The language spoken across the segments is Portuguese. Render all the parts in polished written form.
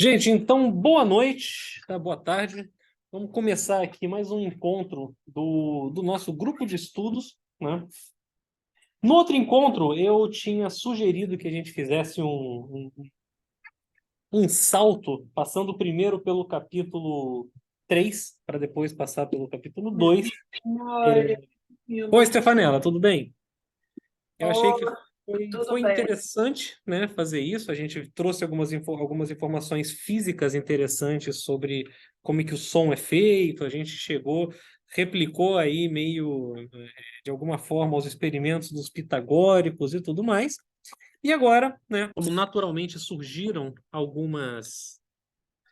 Gente, então, boa noite, tá? Boa tarde. Vamos começar aqui mais um encontro do nosso grupo de estudos, né? No outro encontro, eu tinha sugerido que a gente fizesse um salto, passando primeiro pelo capítulo 3 para depois passar pelo capítulo 2. Oi, Stefanella, tudo bem? Eu achei que Olá, tudo foi bem? interessante, né, fazer isso. A gente trouxe algumas informações físicas interessantes sobre como é que o som é feito. A gente replicou aí meio, de alguma forma, os experimentos dos pitagóricos e tudo mais. E agora, né, como naturalmente surgiram algumas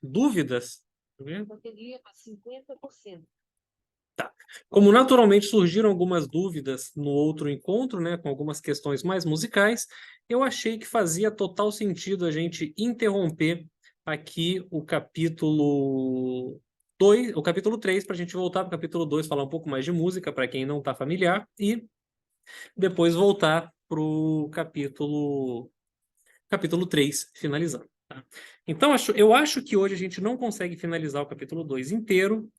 dúvidas, né? Bateria a 50%. Como naturalmente surgiram algumas dúvidas no outro encontro, né, com algumas questões mais musicais, eu achei que fazia total sentido a gente interromper aqui o capítulo 2, o capítulo 3, para a gente voltar para o capítulo 2, falar um pouco mais de música, para quem não está familiar, e depois voltar para o capítulo 3, finalizando. Tá? Então, eu acho que hoje a gente não consegue finalizar o capítulo 2 inteiro.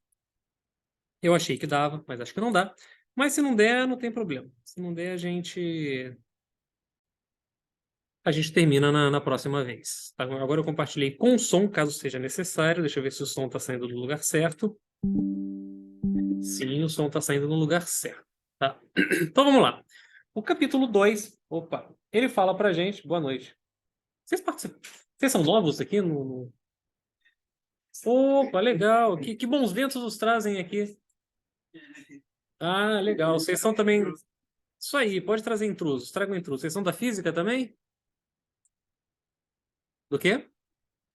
Eu achei que dava, mas acho que não dá. Mas se não der, não tem problema. Se não der, a gente termina na próxima vez. Agora eu compartilhei com som, caso seja necessário. Deixa eu ver se o som está saindo do lugar certo. Sim, o som está saindo no lugar certo. Tá? Então vamos lá. O capítulo 2, opa, ele fala pra gente. Boa noite. Vocês participam? Vocês são novos aqui no. Opa, legal. Que bons ventos nos trazem aqui. Ah, legal. Vocês são também. Isso aí, pode trazer intrusos. Tragam intrusos. Vocês são da física também? Do quê?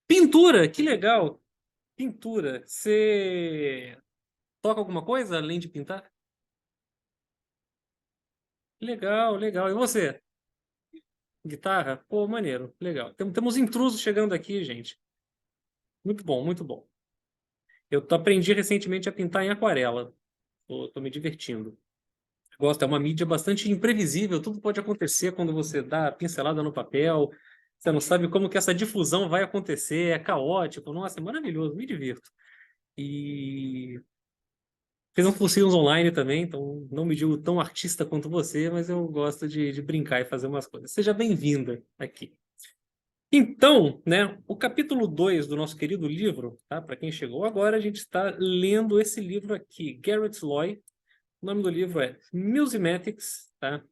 Pintura, que legal. Pintura. Você toca alguma coisa além de pintar? Legal, legal. E você? Guitarra? Pô, maneiro. Legal. Temos intrusos chegando aqui, gente. Muito bom, muito bom. Eu aprendi recentemente a pintar em aquarela. Tô me divertindo. Gosto, é uma mídia bastante imprevisível. Tudo pode acontecer quando você dá a pincelada no papel. Você não sabe como que essa difusão vai acontecer. É caótico. Nossa, é maravilhoso. Me divirto. E fiz uns cursinhos online também, então não me digo tão artista quanto você, mas eu gosto de brincar e fazer umas coisas. Seja bem-vinda aqui. Então, né, o capítulo 2 do nosso querido livro, tá? Para quem chegou agora, a gente está lendo esse livro aqui, Garrett Loy. O nome do livro é Musymatics, tá?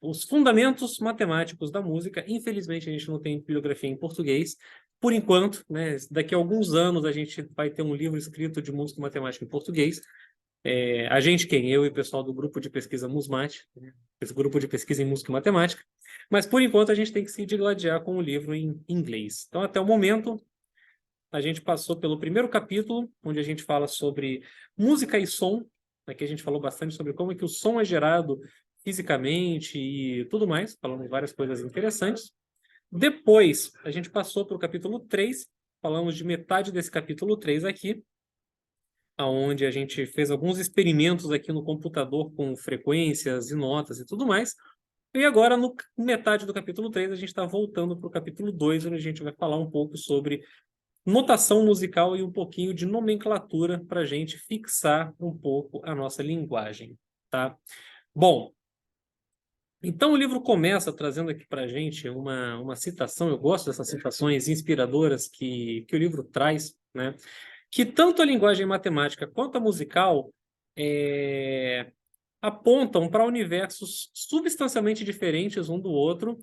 Os fundamentos matemáticos da música. Infelizmente, a gente não tem bibliografia em português. Por enquanto, né, daqui a alguns anos, a gente vai ter um livro escrito de música e matemática em português. A gente, quem? Eu e o pessoal do grupo de pesquisa Musmat, né? Esse grupo de pesquisa em música e matemática. Mas, por enquanto, a gente tem que se digladiar com o livro em inglês. Então, até o momento, a gente passou pelo primeiro capítulo, onde a gente fala sobre música e som. Aqui a gente falou bastante sobre como é que o som é gerado fisicamente e tudo mais, falando várias coisas interessantes. Depois, a gente passou para o capítulo 3, falamos de metade desse capítulo 3 aqui, onde a gente fez alguns experimentos aqui no computador com frequências e notas e tudo mais. E agora, no metade do capítulo 3, a gente está voltando para o capítulo 2, onde a gente vai falar um pouco sobre notação musical e um pouquinho de nomenclatura para a gente fixar um pouco a nossa linguagem, tá? Bom, então o livro começa trazendo aqui para a gente uma citação. Eu gosto dessas citações inspiradoras que o livro traz, né? Que tanto a linguagem matemática quanto a musical apontam para universos substancialmente diferentes um do outro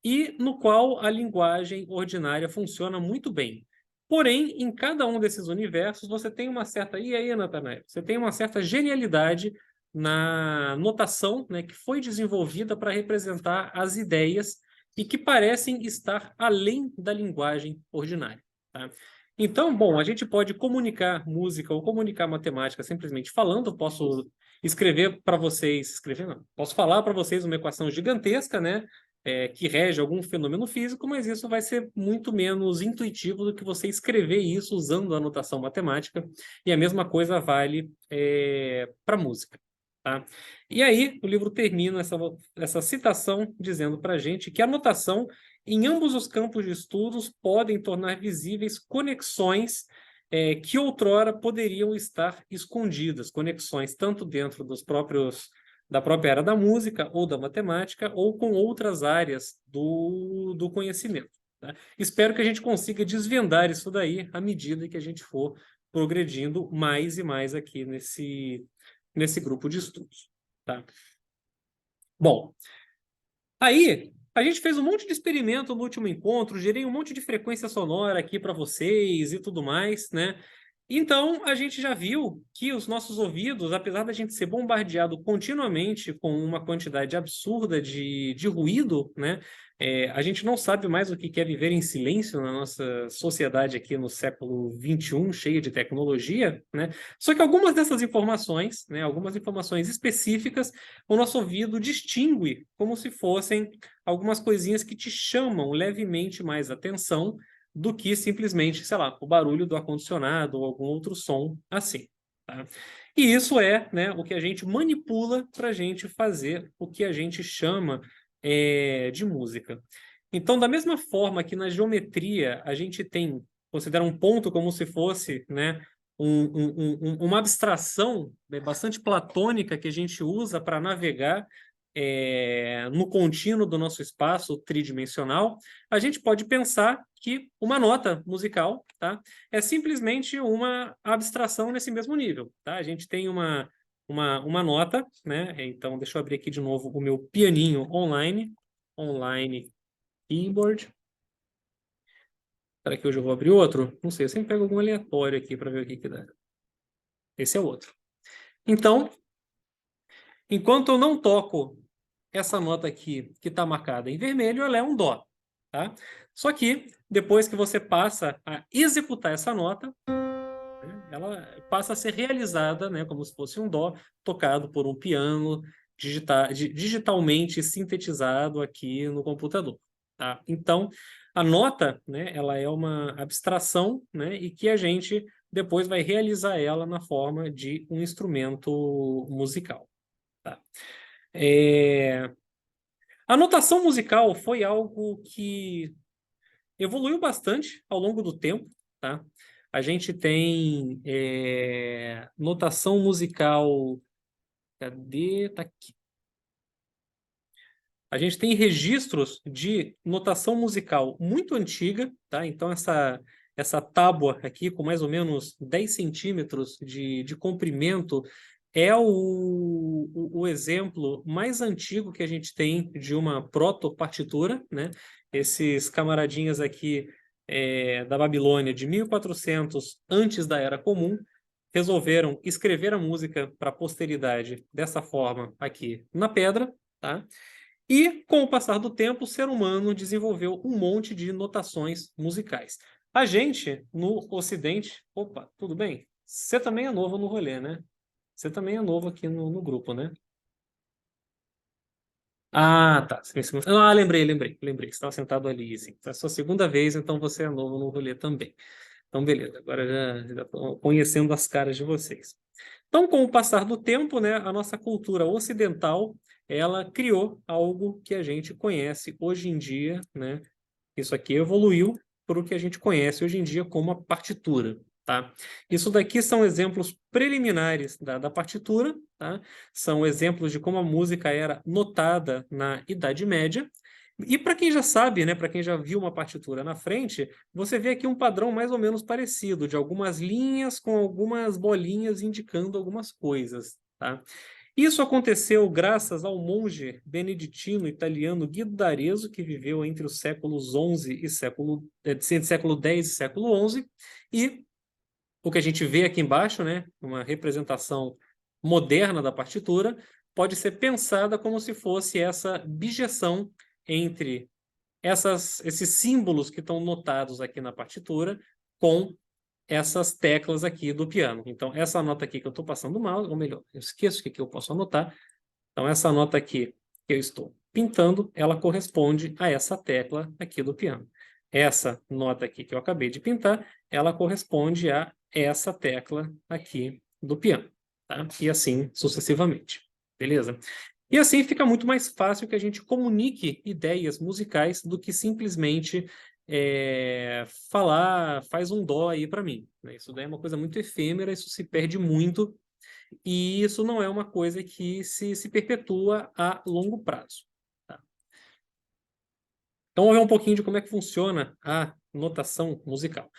e no qual a linguagem ordinária funciona muito bem. Porém, em cada um desses universos, você tem uma certa... E aí, Natanael? Você tem uma certa genialidade na notação, né, que foi desenvolvida para representar as ideias e que parecem estar além da linguagem ordinária. Tá? Então, bom, a gente pode comunicar música ou comunicar matemática simplesmente falando. Posso escrever para vocês, escrever não, posso falar para vocês uma equação gigantesca, né, que rege algum fenômeno físico, mas isso vai ser muito menos intuitivo do que você escrever isso usando a notação matemática, e a mesma coisa vale para música. Tá? E aí, o livro termina essa citação dizendo para a gente que a notação em ambos os campos de estudos podem tornar visíveis conexões que outrora poderiam estar escondidas, conexões tanto dentro da própria área da música ou da matemática, ou com outras áreas do conhecimento. Tá? Espero que a gente consiga desvendar isso daí à medida que a gente for progredindo mais e mais aqui nesse grupo de estudos. Tá? Bom, aí a gente fez um monte de experimento no último encontro, gerei um monte de frequência sonora aqui para vocês e tudo mais, né? Então, a gente já viu que os nossos ouvidos, apesar da gente ser bombardeado continuamente com uma quantidade absurda de ruído, né? A gente não sabe mais o que é viver em silêncio na nossa sociedade aqui no século XXI, cheia de tecnologia, né? Só que algumas dessas informações, né, algumas informações específicas, o nosso ouvido distingue como se fossem algumas coisinhas que te chamam levemente mais atenção do que simplesmente, sei lá, o barulho do ar-condicionado ou algum outro som assim. Tá? E isso é, né, o que a gente manipula para a gente fazer o que a gente chama de música. Então, da mesma forma que na geometria a gente considera um ponto como se fosse, né, uma abstração, né, bastante platônica que a gente usa para navegar no contínuo do nosso espaço tridimensional, a gente pode pensar que uma nota musical, tá, é simplesmente uma abstração nesse mesmo nível. Tá? A gente tem uma nota, né? Então, deixa eu abrir aqui de novo o meu pianinho online keyboard. Será que hoje eu vou abrir outro? Não sei, eu sempre pego algum aleatório aqui para ver o que dá. Esse é o outro. Então, enquanto eu não toco essa nota aqui, que está marcada em vermelho, ela é um dó. Tá? Só que, depois que você passa a executar essa nota, né, ela passa a ser realizada, né, como se fosse um dó, tocado por um piano digitalmente sintetizado aqui no computador. Tá? Então, a nota, né, ela é uma abstração, né, e que a gente depois vai realizar ela na forma de um instrumento musical. Tá? A notação musical foi algo que evoluiu bastante ao longo do tempo, tá? A gente tem notação musical. Cadê? Tá aqui. A gente tem registros de notação musical muito antiga, tá? Então, essa tábua aqui, com mais ou menos 10 centímetros de comprimento, é o exemplo mais antigo que a gente tem de uma proto-partitura, né? Esses camaradinhas aqui da Babilônia, de 1400 antes da Era Comum, resolveram escrever a música para a posteridade dessa forma aqui na pedra, tá? E, com o passar do tempo, o ser humano desenvolveu um monte de notações musicais. A gente, no Ocidente... Opa, tudo bem? Você também é novo no rolê, né? Você também é novo aqui no grupo, né? Ah, tá. Ah, lembrei. Você estava sentado ali, assim. É a sua segunda vez, então você é novo no rolê também. Então, beleza. Agora já estou conhecendo as caras de vocês. Então, com o passar do tempo, né, a nossa cultura ocidental, ela criou algo que a gente conhece hoje em dia, né? Isso aqui evoluiu para o que a gente conhece hoje em dia como a partitura, tá? Isso daqui são exemplos preliminares da partitura, tá? São exemplos de como a música era notada na Idade Média. E para quem já sabe, né, para quem já viu uma partitura na frente, você vê aqui um padrão mais ou menos parecido, de algumas linhas com algumas bolinhas indicando algumas coisas, tá? Isso aconteceu graças ao monge beneditino italiano Guido d'Arezzo, que viveu entre os séculos XI e século X e século XI, e o que a gente vê aqui embaixo, né, uma representação moderna da partitura, pode ser pensada como se fosse essa bijeção entre esses símbolos que estão notados aqui na partitura com essas teclas aqui do piano. Então, essa nota aqui que eu estou passando mal, ou melhor, eu esqueço o que eu posso anotar. Então, essa nota aqui que eu estou pintando, ela corresponde a essa tecla aqui do piano. Essa nota aqui que eu acabei de pintar, ela corresponde a essa tecla aqui do piano. Tá? E assim sucessivamente. Beleza? E assim fica muito mais fácil que a gente comunique ideias musicais do que simplesmente falar, faz um dó aí para mim, né? Isso daí é uma coisa muito efêmera, isso se perde muito, e isso não é uma coisa que se perpetua a longo prazo. Tá? Então, vamos ver um pouquinho de como é que funciona a notação musical.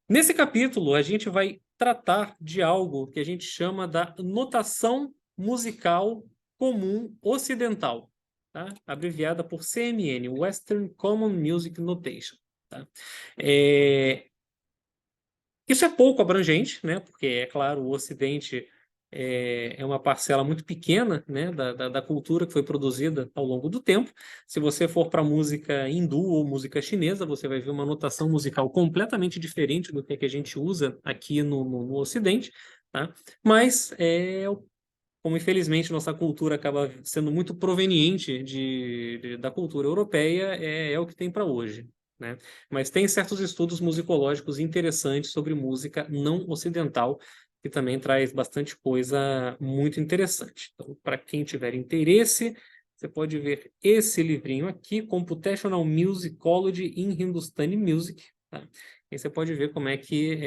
Nesse capítulo, a gente vai tratar de algo que a gente chama da notação musical comum ocidental, tá? Abreviada por CMN, Western Common Music Notation. Tá? É, Isso é pouco abrangente, né? Porque, é claro, o Ocidente é uma parcela muito pequena, né, da cultura que foi produzida ao longo do tempo. Se você for para música hindu ou música chinesa, você vai ver uma notação musical completamente diferente do que a gente usa aqui no Ocidente, tá? Mas, como infelizmente nossa cultura acaba sendo muito proveniente da cultura europeia, é o que tem para hoje, né? Mas tem certos estudos musicológicos interessantes sobre música não ocidental, que também traz bastante coisa muito interessante. Então, para quem tiver interesse, você pode ver esse livrinho aqui, Computational Musicology in Hindustani Music. Tá? E você pode ver como é que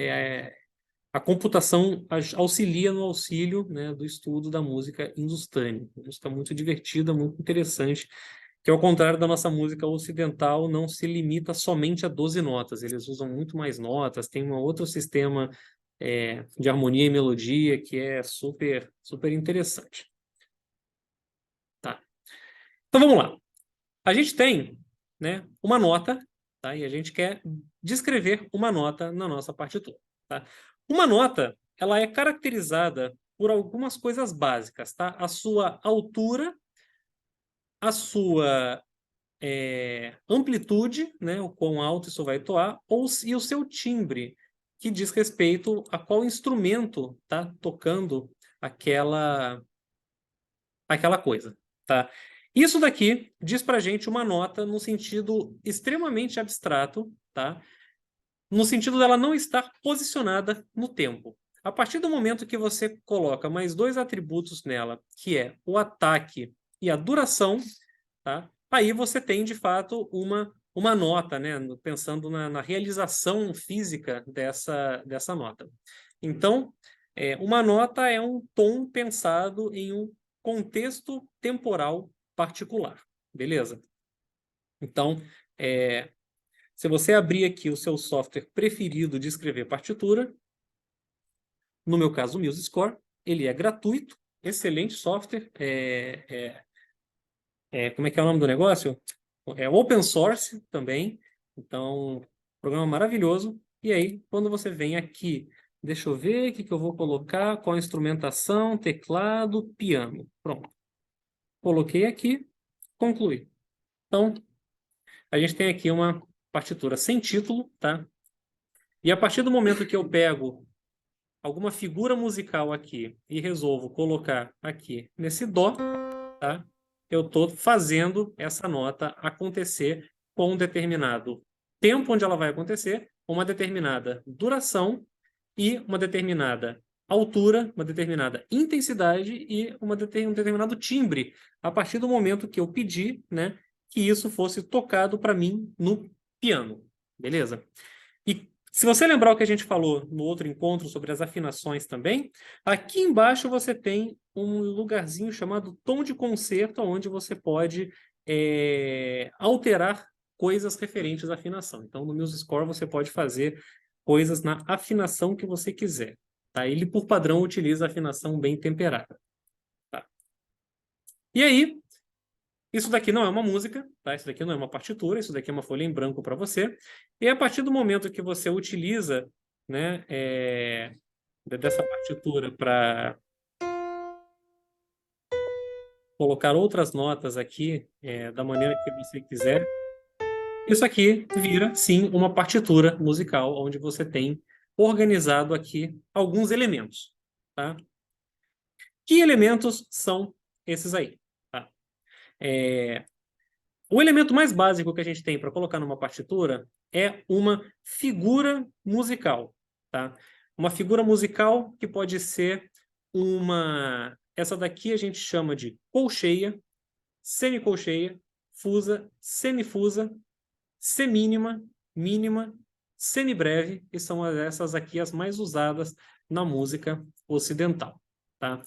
a computação auxilia no auxílio, né, do estudo da música hindustânia. Uma música muito divertida, muito interessante, que ao contrário da nossa música ocidental, não se limita somente a 12 notas. Eles usam muito mais notas, tem um outro sistema de harmonia e melodia que é super, super interessante. Tá. Então vamos lá. A gente tem, né, uma nota, tá? E a gente quer descrever uma nota na nossa partitura, tá? Uma nota, ela é caracterizada por algumas coisas básicas, tá? A sua altura, a sua amplitude, né, o quão alto isso vai toar, e o seu timbre, que diz respeito a qual instrumento tá tocando aquela coisa, tá? Isso daqui diz pra gente uma nota no sentido extremamente abstrato, tá? No sentido dela não estar posicionada no tempo. A partir do momento que você coloca mais dois atributos nela, que é o ataque e a duração, tá? Aí você tem, de fato, uma nota, né? Pensando na realização física dessa nota. Então, uma nota é um tom pensado em um contexto temporal particular, beleza? Então, se você abrir aqui o seu software preferido de escrever partitura, no meu caso o MuseScore, ele é gratuito, excelente software, como é que é o nome do negócio? É open source também, então, programa maravilhoso. E aí, quando você vem aqui, deixa eu ver o que eu vou colocar, qual a instrumentação, teclado, piano. Pronto. Coloquei aqui, concluí. Então, a gente tem aqui uma partitura sem título, tá? E a partir do momento que eu pego alguma figura musical aqui e resolvo colocar aqui nesse dó, tá? Eu estou fazendo essa nota acontecer com um determinado tempo onde ela vai acontecer, uma determinada duração e uma determinada altura, uma determinada intensidade e um determinado timbre, a partir do momento que eu pedi, né, que isso fosse tocado para mim no piano. Beleza? E se você lembrar o que a gente falou no outro encontro sobre as afinações também, aqui embaixo você tem um lugarzinho chamado tom de concerto, onde você pode alterar coisas referentes à afinação. Então, no MuseScore você pode fazer coisas na afinação que você quiser. Tá? Ele, por padrão, utiliza a afinação bem temperada. Tá? E aí, isso daqui não é uma música, tá? Isso daqui não é uma partitura, isso daqui é uma folha em branco para você. E a partir do momento que você utiliza, né, dessa partitura para colocar outras notas aqui, da maneira que você quiser, isso aqui vira, sim, uma partitura musical, onde você tem organizado aqui alguns elementos, tá? Que elementos são esses aí? Tá? O elemento mais básico que a gente tem para colocar numa partitura é uma figura musical, tá? Uma figura musical que pode ser uma... Essa daqui a gente chama de colcheia, semicolcheia, fusa, semifusa, semínima, mínima, semibreve, e são essas aqui as mais usadas na música ocidental, tá?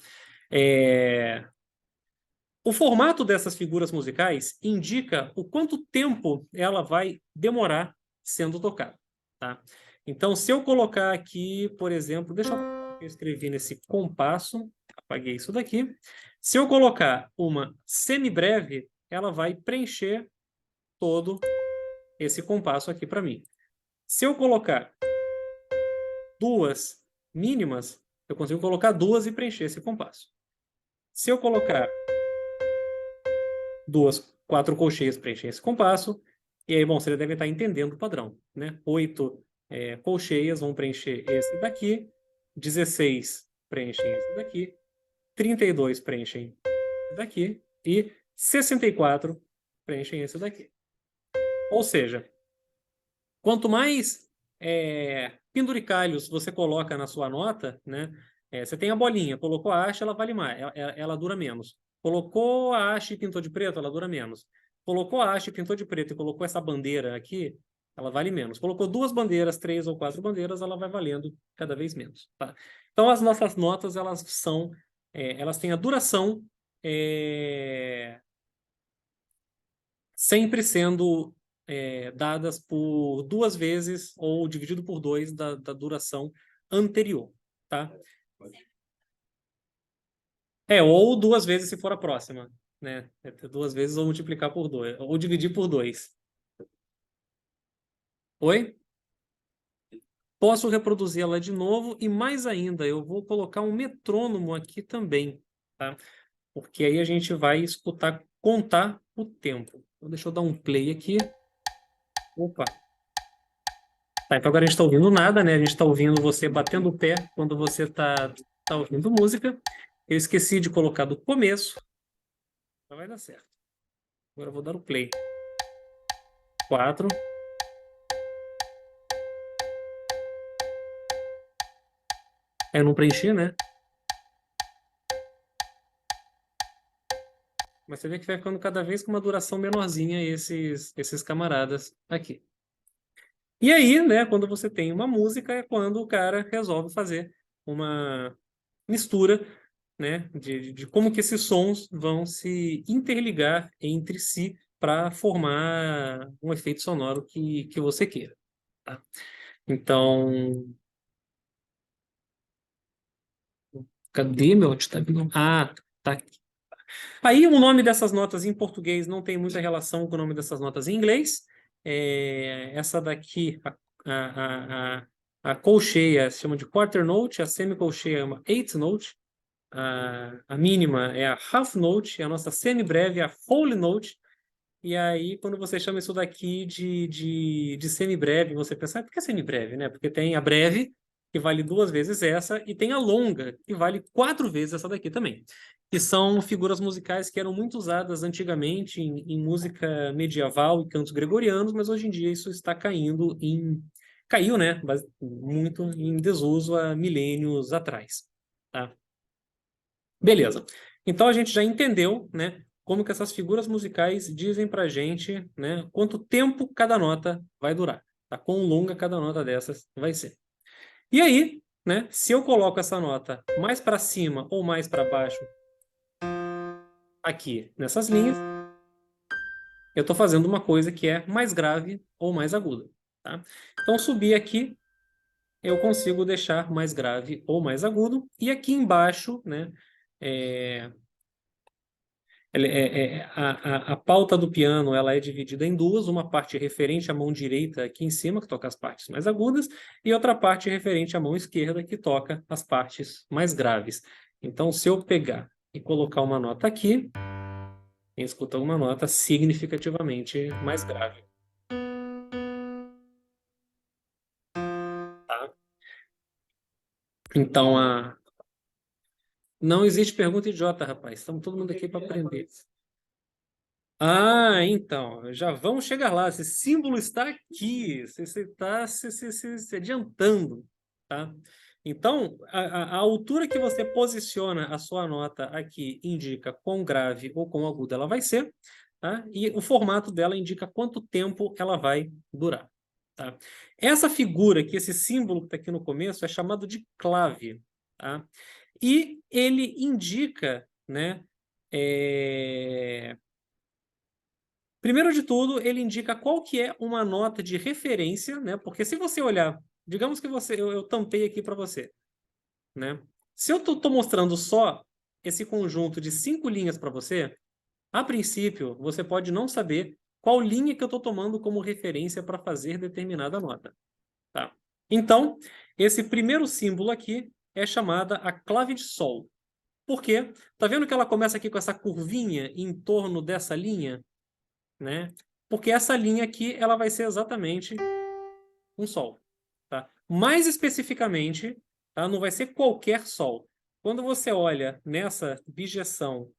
O formato dessas figuras musicais indica o quanto tempo ela vai demorar sendo tocada, tá? Então, se eu colocar aqui, por exemplo, deixa eu escrever nesse compasso, apaguei isso daqui. Se eu colocar uma semibreve, ela vai preencher todo esse compasso aqui para mim. Se eu colocar duas mínimas, eu consigo colocar duas e preencher esse compasso. Se eu colocar quatro colcheias preenchem esse compasso, e aí, bom, você deve estar entendendo o padrão, né? 8 colcheias vão preencher esse daqui, 16 preenchem esse daqui, 32 preenchem esse daqui, e 64 preenchem esse daqui. Ou seja, quanto mais penduricalhos você coloca na sua nota, né? Você tem a bolinha, colocou a haste, ela vale mais, ela dura menos. Colocou a haste e pintou de preto, ela dura menos. Colocou a haste, pintou de preto e colocou essa bandeira aqui, ela vale menos. Colocou duas bandeiras, 3 ou 4 bandeiras, ela vai valendo cada vez menos. Tá? Então, as nossas notas, elas têm a duração sempre sendo dadas por 2 vezes ou dividido por 2 da duração anterior, tá? Ou 2 vezes se for a próxima, né? 2 vezes ou multiplicar por 2, ou dividir por 2. Oi? Posso reproduzir ela de novo e mais ainda, eu vou colocar um metrônomo aqui também, tá? Porque aí a gente vai escutar, contar o tempo. Então, deixa eu dar um play aqui. Opa! Tá, então agora a gente está ouvindo nada, né? A gente está ouvindo você batendo o pé quando você tá ouvindo música. Eu esqueci de colocar do começo. Mas vai dar certo. Agora eu vou dar o play. 4. Eu não preenchi, né? Mas você vê que vai ficando cada vez com uma duração menorzinha esses camaradas aqui. E aí, né, quando você tem uma música, é quando o cara resolve fazer uma mistura, né, de como que esses sons vão se interligar entre si para formar um efeito sonoro que você queira. Tá? Então, cadê meu ditado? Ah, tá aqui. Aí o nome dessas notas em português não tem muita relação com o nome dessas notas em inglês. Essa daqui, a colcheia se chama de quarter note, a semicolcheia é uma eighth note, a mínima é a half note, a nossa semibreve é a whole note. E aí, quando você chama isso daqui de semibreve, você pensa, por que semibreve, né? Porque tem a breve, que vale 2 vezes essa, e tem a longa, que vale 4 vezes essa daqui também. Que são figuras musicais que eram muito usadas antigamente em música medieval e cantos gregorianos, mas hoje em dia isso está caiu, né? Muito em desuso há milênios atrás. Tá? Beleza. Então a gente já entendeu, né, como que essas figuras musicais dizem pra gente, né, quanto tempo cada nota vai durar, tá? Quão longa cada nota dessas vai ser. E aí, né, se eu coloco essa nota mais para cima ou mais para baixo aqui nessas linhas, eu estou fazendo uma coisa que é mais grave ou mais aguda, tá? Então subir aqui eu consigo deixar mais grave ou mais agudo e aqui embaixo, né, é, a pauta do piano ela é dividida em duas, uma parte referente à mão direita aqui em cima, que toca as partes mais agudas, e outra parte referente à mão esquerda, que toca as partes mais graves. Então, se eu pegar e colocar uma nota aqui, quem escuta uma nota significativamente mais grave. Tá? Então, não existe pergunta idiota, rapaz. Estamos todo mundo aqui para aprender. Então, já vamos chegar lá. Esse símbolo está aqui. Você está se adiantando, tá? Então, a altura que você posiciona a sua nota aqui indica quão grave ou quão aguda ela vai ser, tá? E o formato dela indica quanto tempo ela vai durar, tá? Essa figura aqui, esse símbolo que está aqui no começo, é chamado de clave, tá? E ele indica, né? Primeiro de tudo, ele indica qual que é uma nota de referência, né? Porque se você olhar, digamos que eu tampei aqui para você, né? Se eu estou mostrando só esse conjunto de 5 linhas para você, a princípio, você pode não saber qual linha que eu estou tomando como referência para fazer determinada nota, tá? Então, esse primeiro símbolo aqui é chamada a clave de sol. Por quê? Tá vendo que ela começa aqui com essa curvinha em torno dessa linha, né? Porque essa linha aqui, ela vai ser exatamente um sol, tá? Mais especificamente, tá? Não vai ser qualquer sol. Quando você olha nessa bijeção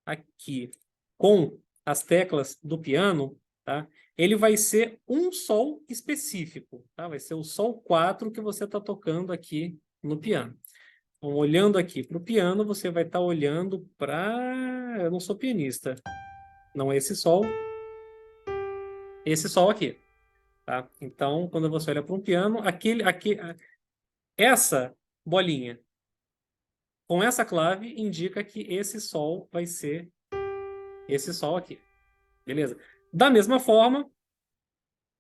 aqui com as teclas do piano, tá? Ele vai ser um sol específico, tá? Vai ser o sol 4 que você está tocando aqui no piano. Então, olhando aqui para o piano, você vai estar olhando para... Eu não sou pianista. Não é esse sol aqui, tá? Então, quando você olha para um piano, essa bolinha com essa clave indica que esse sol vai ser esse sol aqui, beleza? Da mesma forma,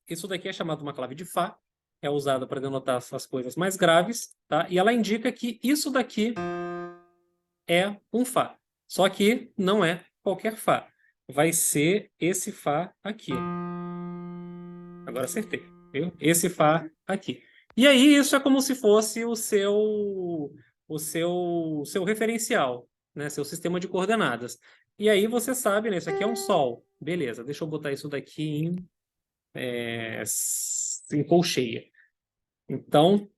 isso daqui é chamado uma clave de Fá, é usada para denotar as coisas mais graves, tá? E ela indica que isso daqui é um Fá. Só que não é qualquer Fá. Vai ser esse Fá aqui. Agora acertei, viu? Esse Fá aqui. E aí isso é como se fosse o seu referencial, né? Seu sistema de coordenadas. E aí você sabe, né? Isso aqui é um Sol. Beleza, deixa eu botar isso daqui em colcheia. Então,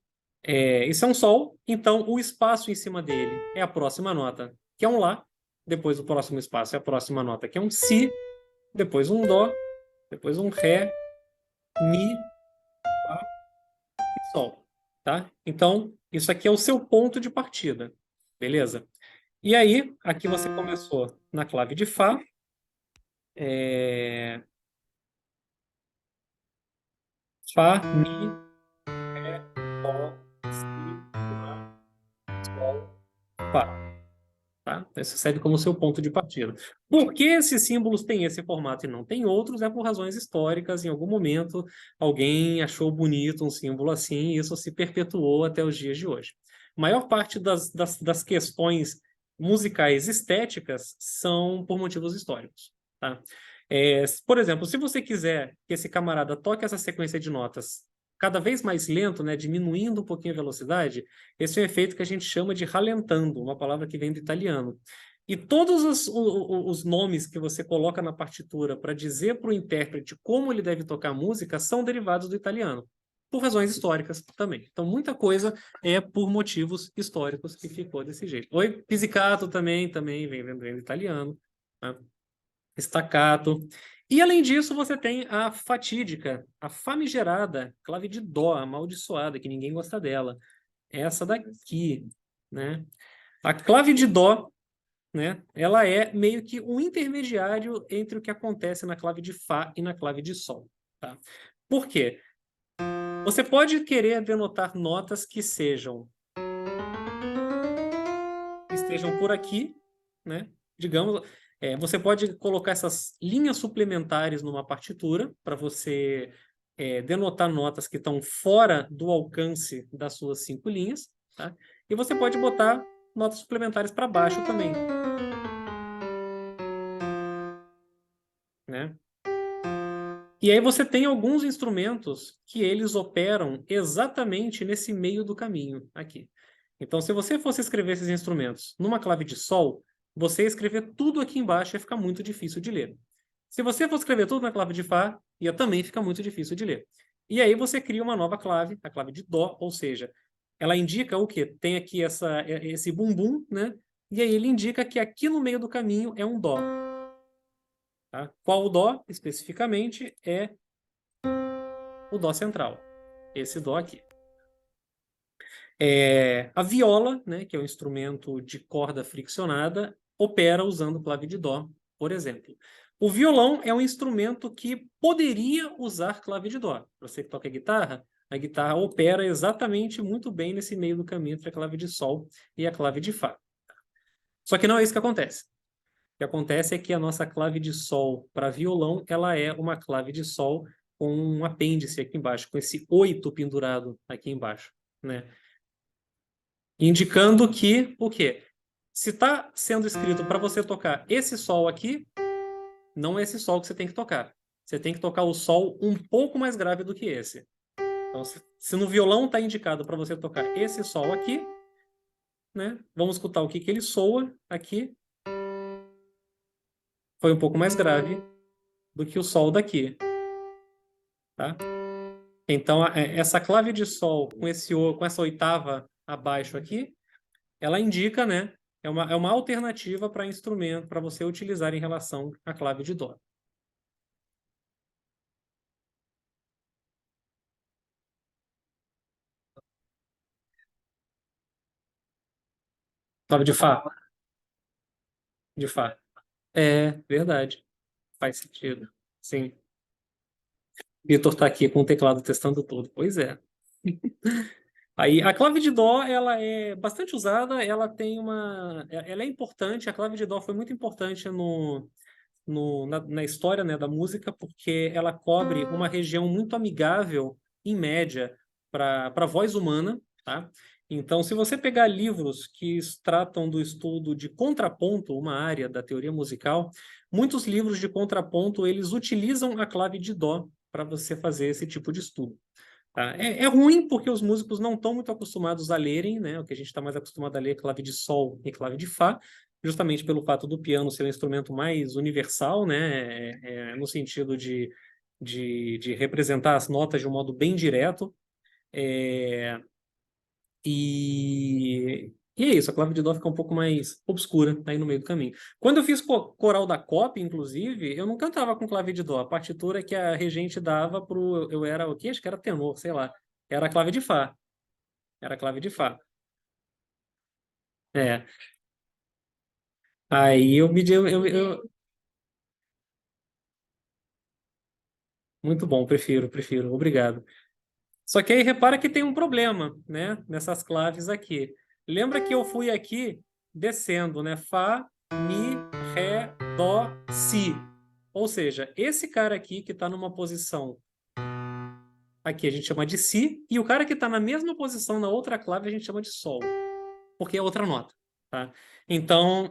isso é um Sol. Então, o espaço em cima dele é a próxima nota, que é um Lá. Depois, o próximo espaço é a próxima nota, que é um Si. Depois, um Dó. Depois, um Ré, Mi, Fá e Sol. Tá? Então, isso aqui é o seu ponto de partida. Beleza? E aí, aqui você começou na clave de Fá. é, Fá, Mi, Ré, Dó, Si, Lá, Sol, Fá. Tá? Esse serve como seu ponto de partida. Por que esses símbolos têm esse formato e não tem outros? É por razões históricas. Em algum momento, alguém achou bonito um símbolo assim e isso se perpetuou até os dias de hoje. A maior parte das questões musicais estéticas são por motivos históricos. Tá? Por exemplo, se você quiser que esse camarada toque essa sequência de notas cada vez mais lento, né, diminuindo um pouquinho a velocidade, esse é um efeito que a gente chama de rallentando, uma palavra que vem do italiano. E todos os nomes que você coloca na partitura para dizer para o intérprete como ele deve tocar a música são derivados do italiano, por razões históricas também. Então, muita coisa é por motivos históricos que ficou desse jeito. Oi, pizzicato também vem do italiano, né? Staccato. E além disso, você tem a fatídica, a famigerada clave de dó, amaldiçoada, que ninguém gosta dela. Essa daqui, né? A clave de dó, né? Ela é meio que um intermediário entre o que acontece na clave de fá e na clave de sol, tá? Por quê? Você pode querer denotar notas que estejam por aqui, né? Digamos, você pode colocar essas linhas suplementares numa partitura para você denotar notas que estão fora do alcance das suas 5 linhas, tá? E você pode botar notas suplementares para baixo também, né? E aí você tem alguns instrumentos que eles operam exatamente nesse meio do caminho aqui. Então, se você fosse escrever esses instrumentos numa clave de sol, você ia escrever tudo aqui embaixo ia ficar muito difícil de ler. Se você for escrever tudo na clave de Fá, ia também ficar muito difícil de ler. E aí você cria uma nova clave, a clave de Dó, ou seja, ela indica o quê? Tem aqui esse bumbum, né? E aí ele indica que aqui no meio do caminho é um Dó. Tá? Qual o Dó, especificamente, é o Dó central. Esse Dó aqui. A viola, né, que é um instrumento de corda friccionada, opera usando clave de dó, por exemplo. O violão é um instrumento que poderia usar clave de dó. Você que toca guitarra, a guitarra opera exatamente muito bem nesse meio do caminho entre a clave de sol e a clave de fá. Só que não é isso que acontece. O que acontece é que a nossa clave de sol para violão, ela é uma clave de sol com um apêndice aqui embaixo, com esse oito pendurado aqui embaixo, né? Indicando que o quê? Se está sendo escrito para você tocar esse sol aqui, não é esse sol que você tem que tocar. Você tem que tocar o sol um pouco mais grave do que esse. Então, se no violão está indicado para você tocar esse sol aqui, né? Vamos escutar o que ele soa aqui. Foi um pouco mais grave do que o sol daqui, tá? Então, essa clave de sol com essa oitava abaixo aqui, ela indica, né? É uma alternativa para instrumento para você utilizar em relação à clave de dó. Clave de Fá. De Fá. É, verdade. Faz sentido. Sim. Vitor está aqui com o teclado testando tudo. Pois é. Aí, a clave de dó, ela é bastante usada, ela tem ela é importante, a clave de dó foi muito importante na história, né, da música, porque ela cobre uma região muito amigável, em média, para a voz humana, tá? Então, se você pegar livros que tratam do estudo de contraponto, uma área da teoria musical, muitos livros de contraponto, eles utilizam a clave de dó para você fazer esse tipo de estudo. Tá? É ruim porque os músicos não estão muito acostumados a lerem, né? O que a gente está mais acostumado a ler é clave de sol e clave de fá, justamente pelo fato do piano ser um instrumento mais universal, né? No sentido de representar as notas de um modo bem direto. É, e é isso, a clave de dó fica um pouco mais obscura aí no meio do caminho. Quando eu fiz coral da COP, inclusive, eu não cantava com clave de dó. A partitura que a regente dava pro. Eu era o quê? Acho que era tenor, sei lá. Era a clave de Fá. Era a clave de Fá. É. Aí eu me. Muito bom, prefiro. Obrigado. Só que aí repara que tem um problema, né? Nessas claves aqui. Lembra que eu fui aqui descendo, né? Fá, Mi, Ré, Dó, Si. Ou seja, esse cara aqui que está numa posição aqui a gente chama de Si, e o cara que está na mesma posição na outra clave a gente chama de Sol, porque é outra nota, tá? Então,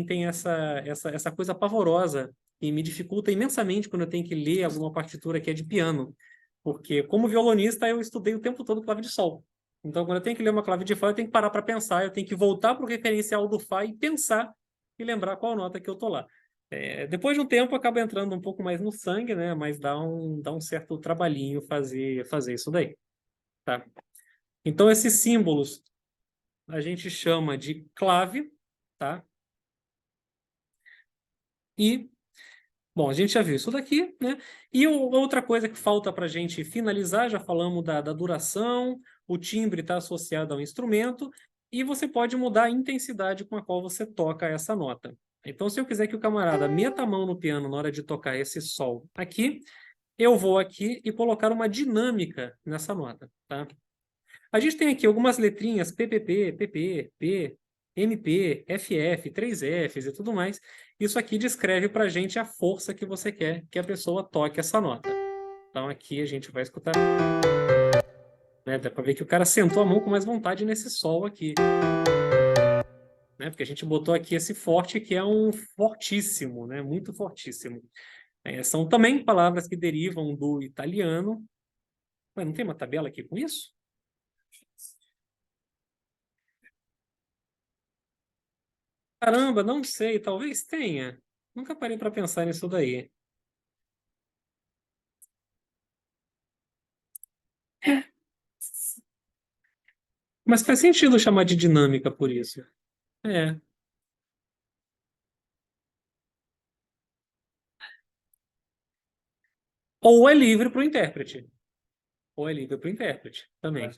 tem essa coisa pavorosa e me dificulta imensamente quando eu tenho que ler alguma partitura que é de piano, porque como violonista eu estudei o tempo todo clave de sol. Então, quando eu tenho que ler uma clave de fá, eu tenho que parar para pensar, eu tenho que voltar para o referencial do fá e pensar e lembrar qual nota que eu tô lá. Depois de um tempo, acaba entrando um pouco mais no sangue, né? Mas dá um certo trabalhinho fazer isso daí, tá? Então, esses símbolos a gente chama de clave, tá? E, bom, a gente já viu isso daqui, né? E outra coisa que falta para a gente finalizar, já falamos da duração, o timbre está associado ao instrumento, e você pode mudar a intensidade com a qual você toca essa nota. Então, se eu quiser que o camarada meta a mão no piano na hora de tocar esse sol aqui, eu vou aqui e colocar uma dinâmica nessa nota, tá? A gente tem aqui algumas letrinhas PPP, PP, P, MP, FF, 3 Fs e tudo mais. Isso aqui descreve para a gente a força que você quer que a pessoa toque essa nota. Então aqui a gente vai escutar, né? Dá para ver que o cara sentou a mão com mais vontade nesse sol aqui, né? Porque a gente botou aqui esse forte que é um fortíssimo, né? Muito fortíssimo. São também palavras que derivam do italiano. Ué, não tem uma tabela aqui com isso? Caramba, não sei, talvez tenha. Nunca parei para pensar nisso daí. Mas faz sentido chamar de dinâmica por isso. É. Ou é livre para o intérprete. Ou é livre para o intérprete também.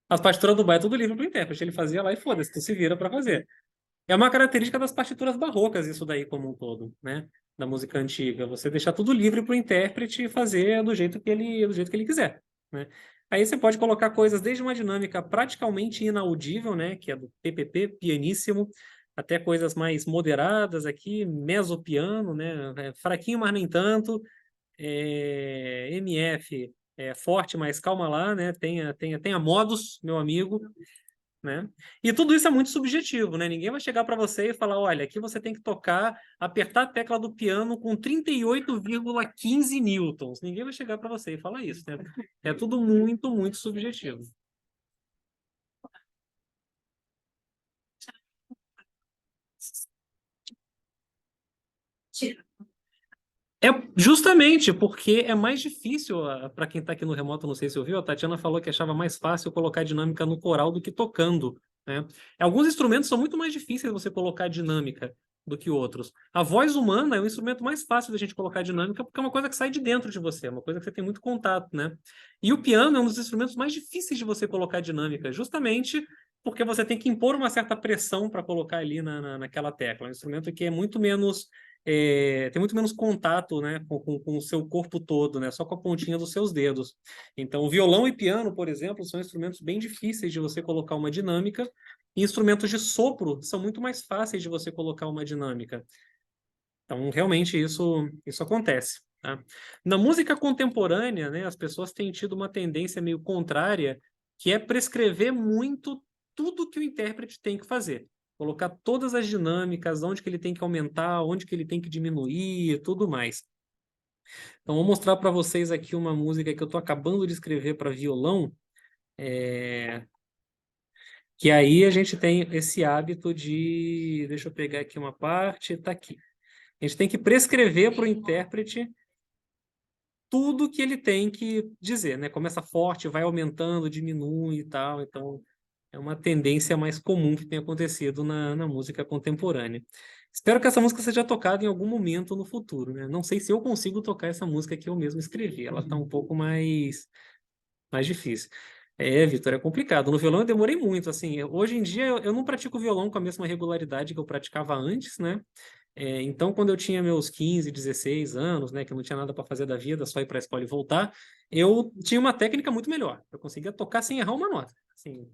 As partituras do Bach é tudo livre para o intérprete. Ele fazia lá e foda-se, tu se vira para fazer. É uma característica das partituras barrocas, isso daí como um todo, né? Da música antiga. Você deixar tudo livre para o intérprete fazer do jeito que ele quiser, né? Aí você pode colocar coisas desde uma dinâmica praticamente inaudível, né? Que é do PPP, pianíssimo, até coisas mais moderadas aqui, mesopiano, né? Fraquinho, mas nem tanto. MF, forte, mas calma lá, né? Tenha modos, meu amigo, né? E tudo isso é muito subjetivo, né? Ninguém vai chegar para você e falar, olha, aqui você tem que tocar, apertar a tecla do piano com 38,15 newtons. Ninguém vai chegar para você e falar isso, né? É tudo muito, muito subjetivo. É justamente porque é mais difícil, para quem está aqui no remoto, não sei se ouviu, a Tatiana falou que achava mais fácil colocar dinâmica no coral do que tocando, né? Alguns instrumentos são muito mais difíceis de você colocar dinâmica do que outros. A voz humana é o instrumento mais fácil da gente colocar dinâmica porque é uma coisa que sai de dentro de você, é uma coisa que você tem muito contato, né? E o piano é um dos instrumentos mais difíceis de você colocar dinâmica, justamente porque você tem que impor uma certa pressão para colocar ali naquela tecla. É um instrumento que é muito menos tem muito menos contato, né, com o seu corpo todo, né, só com a pontinha dos seus dedos. Então, violão e piano, por exemplo, são instrumentos bem difíceis de você colocar uma dinâmica, e instrumentos de sopro são muito mais fáceis de você colocar uma dinâmica. Então, realmente, isso acontece. Tá? Na música contemporânea, né, as pessoas têm tido uma tendência meio contrária, que é prescrever muito tudo que o intérprete tem que fazer. Colocar todas as dinâmicas, onde que ele tem que aumentar, onde que ele tem que diminuir e tudo mais. Então, vou mostrar para vocês aqui uma música que eu estou acabando de escrever para violão, que aí a gente tem esse hábito de... Deixa eu pegar aqui uma parte, está aqui. A gente tem que prescrever para o intérprete tudo que ele tem que dizer, né? Começa forte, vai aumentando, diminui e tal. Então, é uma tendência mais comum que tem acontecido na música contemporânea. Espero que essa música seja tocada em algum momento no futuro, né? Não sei se eu consigo tocar essa música que eu mesmo escrevi. Ela está um pouco mais difícil. Vitor, é complicado. No violão eu demorei muito, assim. Hoje em dia eu não pratico violão com a mesma regularidade que eu praticava antes, né? Então, quando eu tinha meus 15, 16 anos, né, que eu não tinha nada para fazer da vida, só ir para a escola e voltar, eu tinha uma técnica muito melhor. Eu conseguia tocar sem errar uma nota. Assim,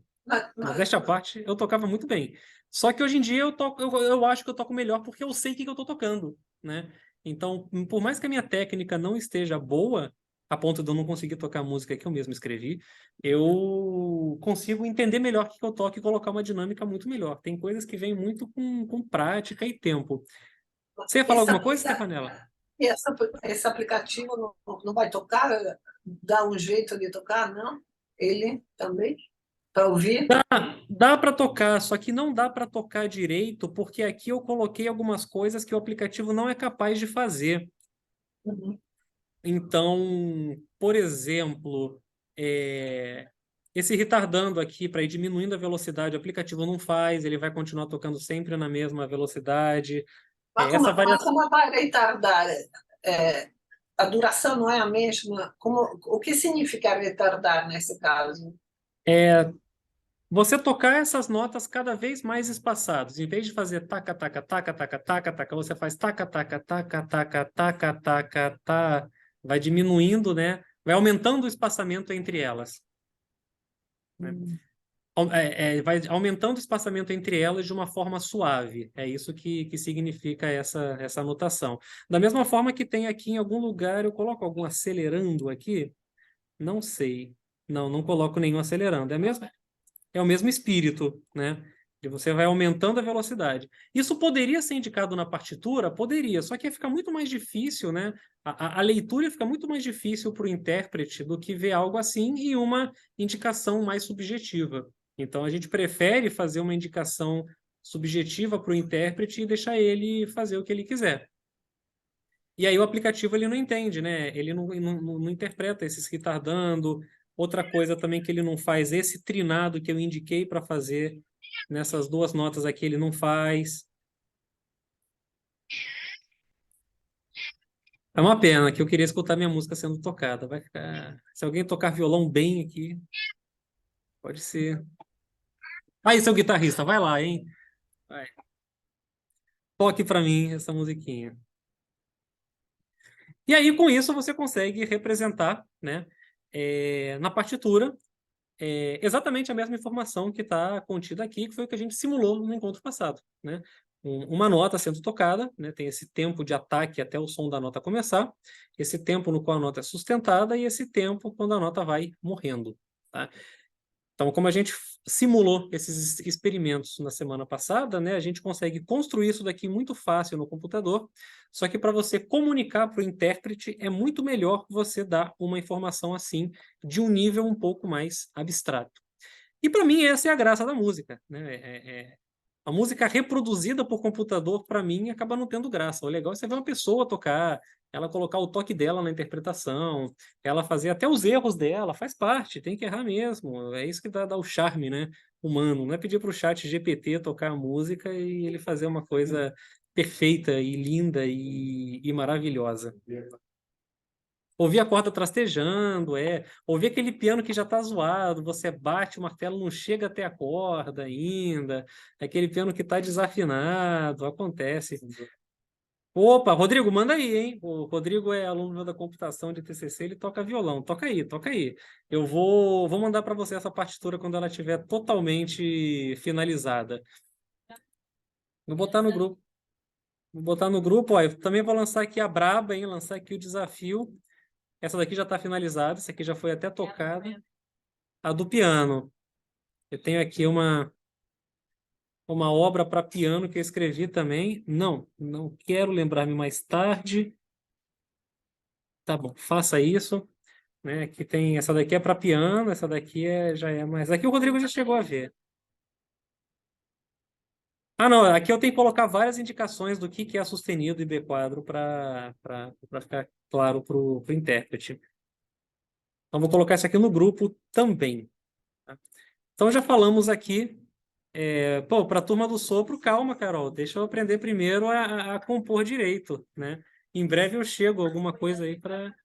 modéstia à parte, eu tocava muito bem. Só que hoje em dia eu acho que eu toco melhor porque eu sei o que eu estou tocando, né? Então, por mais que a minha técnica não esteja boa, a ponto de eu não conseguir tocar a música que eu mesmo escrevi, eu consigo entender melhor o que eu toco e colocar uma dinâmica muito melhor. Tem coisas que vêm muito com prática e tempo. Você ia falar Esse, alguma coisa, essa, Stefanella? esse aplicativo não vai tocar, dá um jeito de tocar, não? Ele também? Para ouvir? Dá para tocar, só que não dá para tocar direito, porque aqui eu coloquei algumas coisas que o aplicativo não é capaz de fazer. Uhum. Então, por exemplo, esse retardando aqui para ir diminuindo a velocidade, o aplicativo não faz, ele vai continuar tocando sempre na mesma velocidade. Essa Mas variação. como vai retardar? É, a duração não é a mesma? O que significa retardar nesse caso? Você tocar essas notas cada vez mais espaçadas. Em vez de fazer taca, taca, taca, taca, taca, taca, você faz taca, taca, taca, taca, taca, taca, tá. Vai diminuindo, né? Vai aumentando o espaçamento entre elas, né? Hum. Vai aumentando o espaçamento entre elas de uma forma suave. É isso que significa essa anotação. Da mesma forma que tem aqui em algum lugar, eu coloco algum acelerando aqui? Não sei. Não, não coloco nenhum acelerando. É o mesmo espírito, né? E você vai aumentando a velocidade. Isso poderia ser indicado na partitura? Poderia, só que ia ficar muito mais difícil, né? A leitura fica muito mais difícil para o intérprete do que ver algo assim e uma indicação mais subjetiva. Então, a gente prefere fazer uma indicação subjetiva para o intérprete e deixar ele fazer o que ele quiser. E aí o aplicativo ele não entende, né? Ele não interpreta esses retardando. Outra coisa também que ele não faz, esse trinado que eu indiquei para fazer nessas duas notas aqui, ele não faz. É uma pena que eu queria escutar minha música sendo tocada. Vai ficar... Se alguém tocar violão bem aqui. Pode ser. Aí, seu guitarrista, vai lá, hein? Vai. Toque para mim essa musiquinha. E aí, com isso, você consegue representar, né, na partitura, exatamente a mesma informação que está contida aqui, que foi o que a gente simulou no encontro passado, né? Uma nota sendo tocada, né, tem esse tempo de ataque até o som da nota começar, esse tempo no qual a nota é sustentada e esse tempo quando a nota vai morrendo, tá? Então, como a gente simulou esses experimentos na semana passada, né, a gente consegue construir isso daqui muito fácil no computador, só que para você comunicar para o intérprete é muito melhor você dar uma informação assim de um nível um pouco mais abstrato. E para mim essa é a graça da música, né? A música reproduzida por computador, para mim, acaba não tendo graça. O legal é você ver uma pessoa tocar, ela colocar o toque dela na interpretação, ela fazer até os erros dela, faz parte, tem que errar mesmo. É isso que dá o charme, né, humano. Não é pedir para o chat GPT tocar a música e ele fazer uma coisa perfeita e linda e maravilhosa. Ouvir a corda trastejando, ouvir aquele piano que já está zoado, você bate o martelo, não chega até a corda ainda, aquele piano que está desafinado, acontece. Opa, Rodrigo, manda aí, hein? O Rodrigo é aluno meu da computação de TCC, ele toca violão. Toca aí, toca aí. Eu vou mandar para você essa partitura quando ela estiver totalmente finalizada. Vou botar no grupo. Vou botar no grupo, ó. Eu também vou lançar aqui a braba, hein? Lançar aqui o desafio. Essa daqui já está finalizada, essa aqui já foi até tocada. A do piano. Eu tenho aqui uma obra para piano que eu escrevi também. Não quero lembrar-me mais tarde. Tá bom, faça isso. Né? Aqui tem, essa daqui é para piano, essa daqui já é mais. Aqui o Rodrigo já chegou a ver. Ah, não, aqui eu tenho que colocar várias indicações do que é sustenido e B quadro para ficar claro para o intérprete. Então, vou colocar isso aqui no grupo também. Tá? Então, já falamos aqui. Pô, para a turma do sopro, calma, Carol. Deixa eu aprender primeiro a compor direito, né? Em breve eu chego alguma coisa aí para.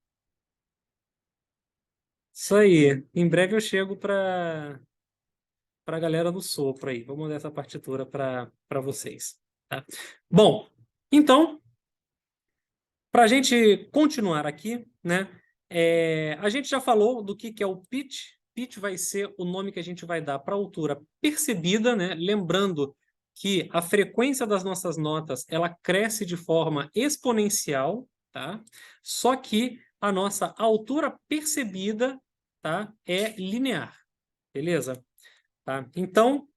Isso aí. Em breve eu chego para a galera do sopro aí. Vou mandar essa partitura para vocês. Tá? Bom, então, para a gente continuar aqui, né? A gente já falou do que é o pitch. Pitch vai ser o nome que a gente vai dar para a altura percebida, né? Lembrando que a frequência das nossas notas ela cresce de forma exponencial, tá? Só que a nossa altura percebida, tá? É linear, beleza? Tá? Então,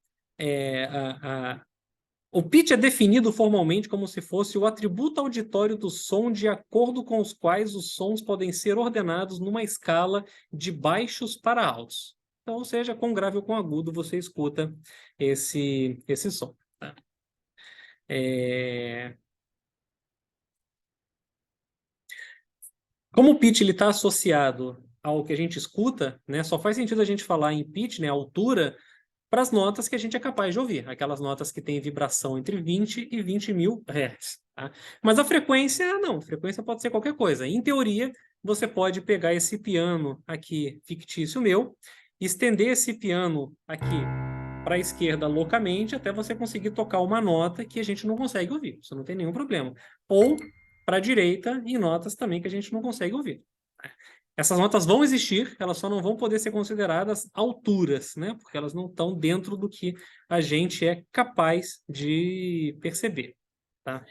o pitch é definido formalmente como se fosse o atributo auditório do som de acordo com os quais os sons podem ser ordenados numa escala de baixos para altos. Então, ou seja, com grave ou com agudo, você escuta esse som. Tá? Como o pitch está associado ao que a gente escuta, né, só faz sentido a gente falar em pitch, né, altura, para as notas que a gente é capaz de ouvir, aquelas notas que têm vibração entre 20 e 20 mil hertz. Tá? Mas a frequência, não, a frequência pode ser qualquer coisa. Em teoria, você pode pegar esse piano aqui, fictício meu, estender esse piano aqui para a esquerda loucamente até você conseguir tocar uma nota que a gente não consegue ouvir. Isso não tem nenhum problema. Ou para a direita em notas também que a gente não consegue ouvir. Essas notas vão existir, elas só não vão poder ser consideradas alturas, né? Porque elas não estão dentro do que a gente é capaz de perceber, tá?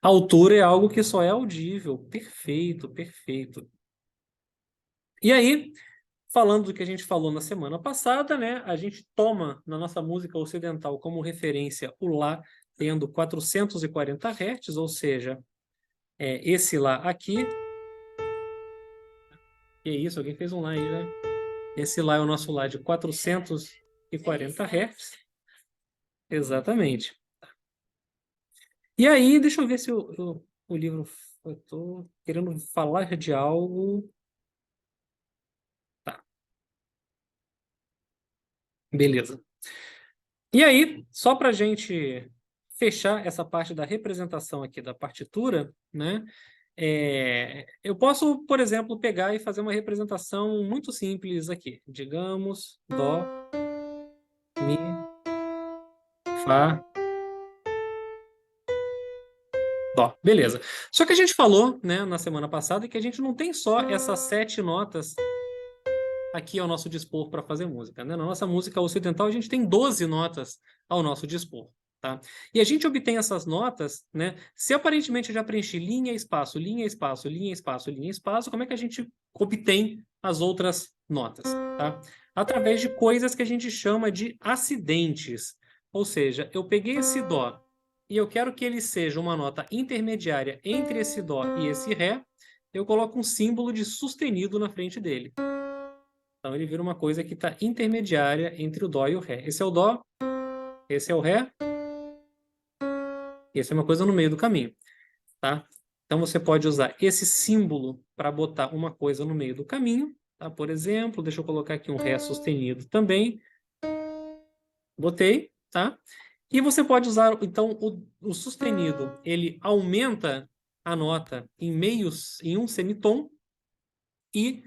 A altura é algo que só é audível. Perfeito, perfeito. E aí, falando do que a gente falou na semana passada, né? A gente toma na nossa música ocidental como referência o Lá tendo 440 Hz, ou seja, esse Lá aqui. Que isso, alguém fez um Lá aí, né? Esse Lá é o nosso Lá de 440 Hz. Exatamente. E aí, deixa eu ver se o livro. Eu estou querendo falar de algo. Tá, beleza. E aí, só para a gente fechar essa parte da representação aqui da partitura, né? Eu posso, por exemplo, pegar e fazer uma representação muito simples aqui. Digamos, Dó, Mi, Fá, Dó. Beleza. Só que a gente falou, né, na semana passada que a gente não tem só essas 7 notas aqui ao nosso dispor para fazer música, né? Na nossa música ocidental, a gente tem 12 notas ao nosso dispor. Tá? E a gente obtém essas notas, né? Se aparentemente eu já preenchi linha, espaço, linha, espaço, linha, espaço, linha, espaço, como é que a gente obtém as outras notas? Tá? Através de coisas que a gente chama de acidentes. Ou seja, eu peguei esse Dó e eu quero que ele seja uma nota intermediária entre esse Dó e esse Ré, eu coloco um símbolo de sustenido na frente dele. Então ele vira uma coisa que está intermediária entre o Dó e o Ré. Esse é o Dó, esse é o Ré, e essa é uma coisa no meio do caminho, tá? Então você pode usar esse símbolo para botar uma coisa no meio do caminho, tá? Por exemplo, deixa eu colocar aqui um Ré sustenido também. Botei, tá? E você pode usar, então, o sustenido, ele aumenta a nota em meios, em um semitom, e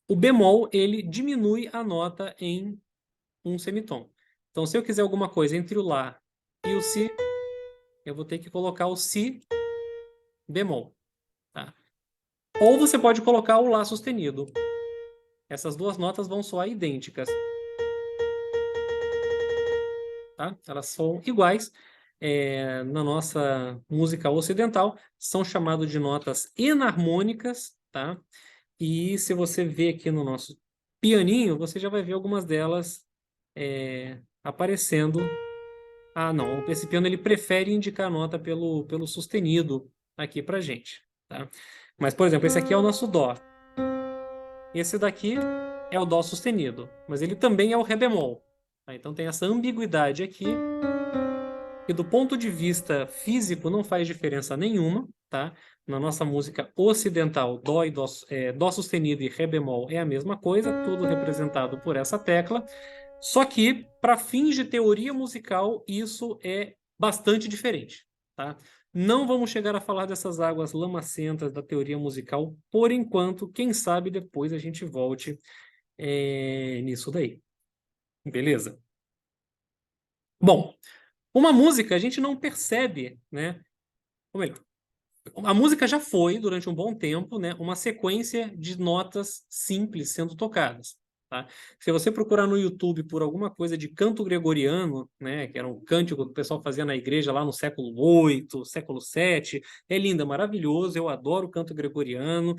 o bemol, ele diminui a nota em um semitom. Então, se eu quiser alguma coisa entre o Lá e o Si, eu vou ter que colocar o Si bemol. Tá? Ou você pode colocar o Lá sustenido. Essas duas notas vão soar idênticas. Tá? Elas são iguais. Na nossa música ocidental, são chamadas de notas enarmônicas. Tá? E se você ver aqui no nosso pianinho, você já vai ver algumas delas aparecendo. Ah, não. Esse piano ele prefere indicar a nota pelo sustenido aqui pra gente, tá? Mas, por exemplo, esse aqui é o nosso Dó. Esse daqui é o Dó sustenido, mas ele também é o Ré bemol. Tá? Então tem essa ambiguidade aqui, que do ponto de vista físico não faz diferença nenhuma, tá? Na nossa música ocidental, Dó, e Dó sustenido e Ré bemol é a mesma coisa, tudo representado por essa tecla. Só que, para fins de teoria musical, isso é bastante diferente, tá? Não vamos chegar a falar dessas águas lamacentas da teoria musical por enquanto. Quem sabe depois a gente volte nisso daí. Beleza? Bom, uma música a gente não percebe, né? Ou melhor, a música já foi, durante um bom tempo, né, uma sequência de notas simples sendo tocadas. Tá? Se você procurar no YouTube por alguma coisa de canto gregoriano, né, que era um cântico que o pessoal fazia na igreja lá no século VIII, século VII, é lindo, é maravilhoso, eu adoro canto gregoriano.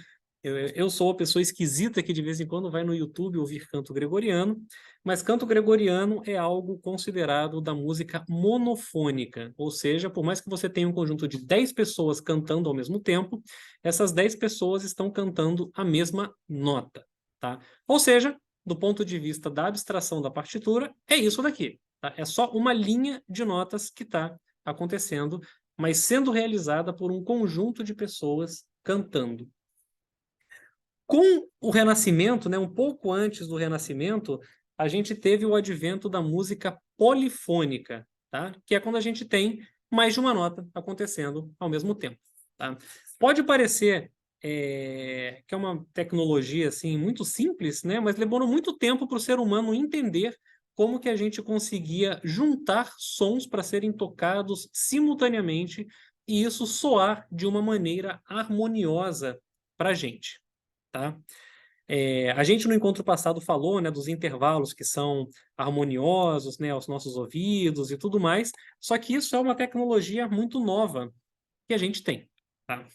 Eu sou uma pessoa esquisita que de vez em quando vai no YouTube ouvir canto gregoriano, mas canto gregoriano é algo considerado da música monofônica, ou seja, por mais que você tenha um conjunto de 10 pessoas cantando ao mesmo tempo, essas 10 pessoas estão cantando a mesma nota, tá? Ou seja, do ponto de vista da abstração da partitura, é isso daqui, tá? É só uma linha de notas que está acontecendo, mas sendo realizada por um conjunto de pessoas cantando. Com o Renascimento, né, um pouco antes do Renascimento, a gente teve o advento da música polifônica, tá? Que é quando a gente tem mais de uma nota acontecendo ao mesmo tempo. Tá? Pode parecer que é uma tecnologia assim muito simples, né? Mas demorou muito tempo para o ser humano entender como que a gente conseguia juntar sons para serem tocados simultaneamente e isso soar de uma maneira harmoniosa para a gente. Tá? A gente no encontro passado falou, né, dos intervalos que são harmoniosos, né, aos nossos ouvidos e tudo mais, só que isso é uma tecnologia muito nova que a gente tem. Tá?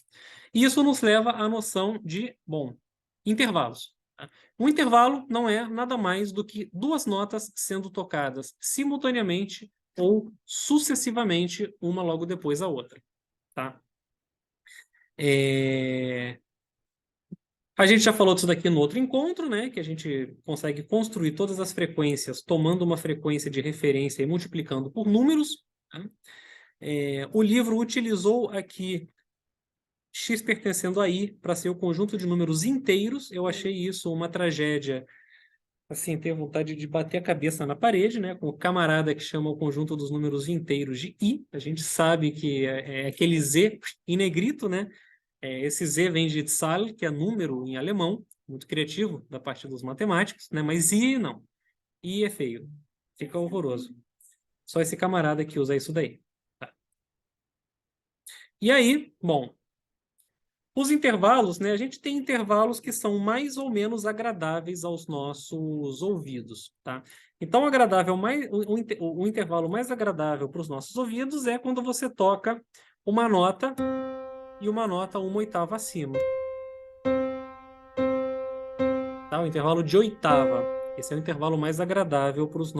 E isso nos leva à noção de, bom, intervalos. Tá? Um intervalo não é nada mais do que duas notas sendo tocadas simultaneamente ou sucessivamente, uma logo depois da outra. Tá? A gente já falou disso daqui no outro encontro, né? Que a gente consegue construir todas as frequências tomando uma frequência de referência e multiplicando por números. Tá? O livro utilizou aqui x pertencendo a i para ser o conjunto de números inteiros. Eu achei isso uma tragédia assim, tenho vontade de bater a cabeça na parede, né? Com o camarada que chama o conjunto dos números inteiros de I. A gente sabe que é aquele Z em negrito, né? Esse Z vem de Zahl, que é número em alemão, muito criativo da parte dos matemáticos, né? Mas I não. I é feio. Fica horroroso. Só esse camarada que usa isso daí. Tá. E aí, bom, os intervalos, né? A gente tem intervalos que são mais ou menos agradáveis aos nossos ouvidos, tá? Então, o intervalo mais agradável para os nossos ouvidos é quando você toca uma nota e uma nota uma oitava acima, tá? O intervalo de oitava. Esse é o intervalo mais agradável para os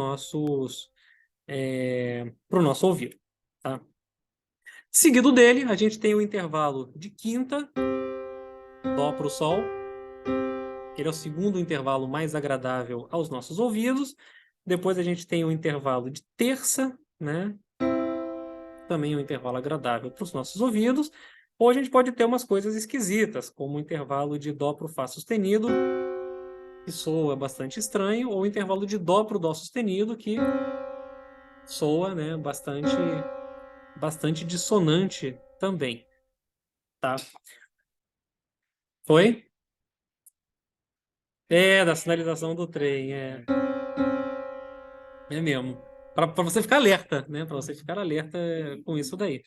para o nosso ouvido, tá? Seguido dele, a gente tem o intervalo de quinta, dó para o sol. Ele é o segundo intervalo mais agradável aos nossos ouvidos. Depois a gente tem o intervalo de terça, né? Também um intervalo agradável para os nossos ouvidos. Ou a gente pode ter umas coisas esquisitas, como o intervalo de dó para o fá sustenido, que soa bastante estranho, ou o intervalo de dó para o dó sustenido, que soa, né, bastante dissonante também, tá? Foi? Da sinalização do trem, é mesmo. Para você ficar alerta, né? Para você ficar alerta com isso daí.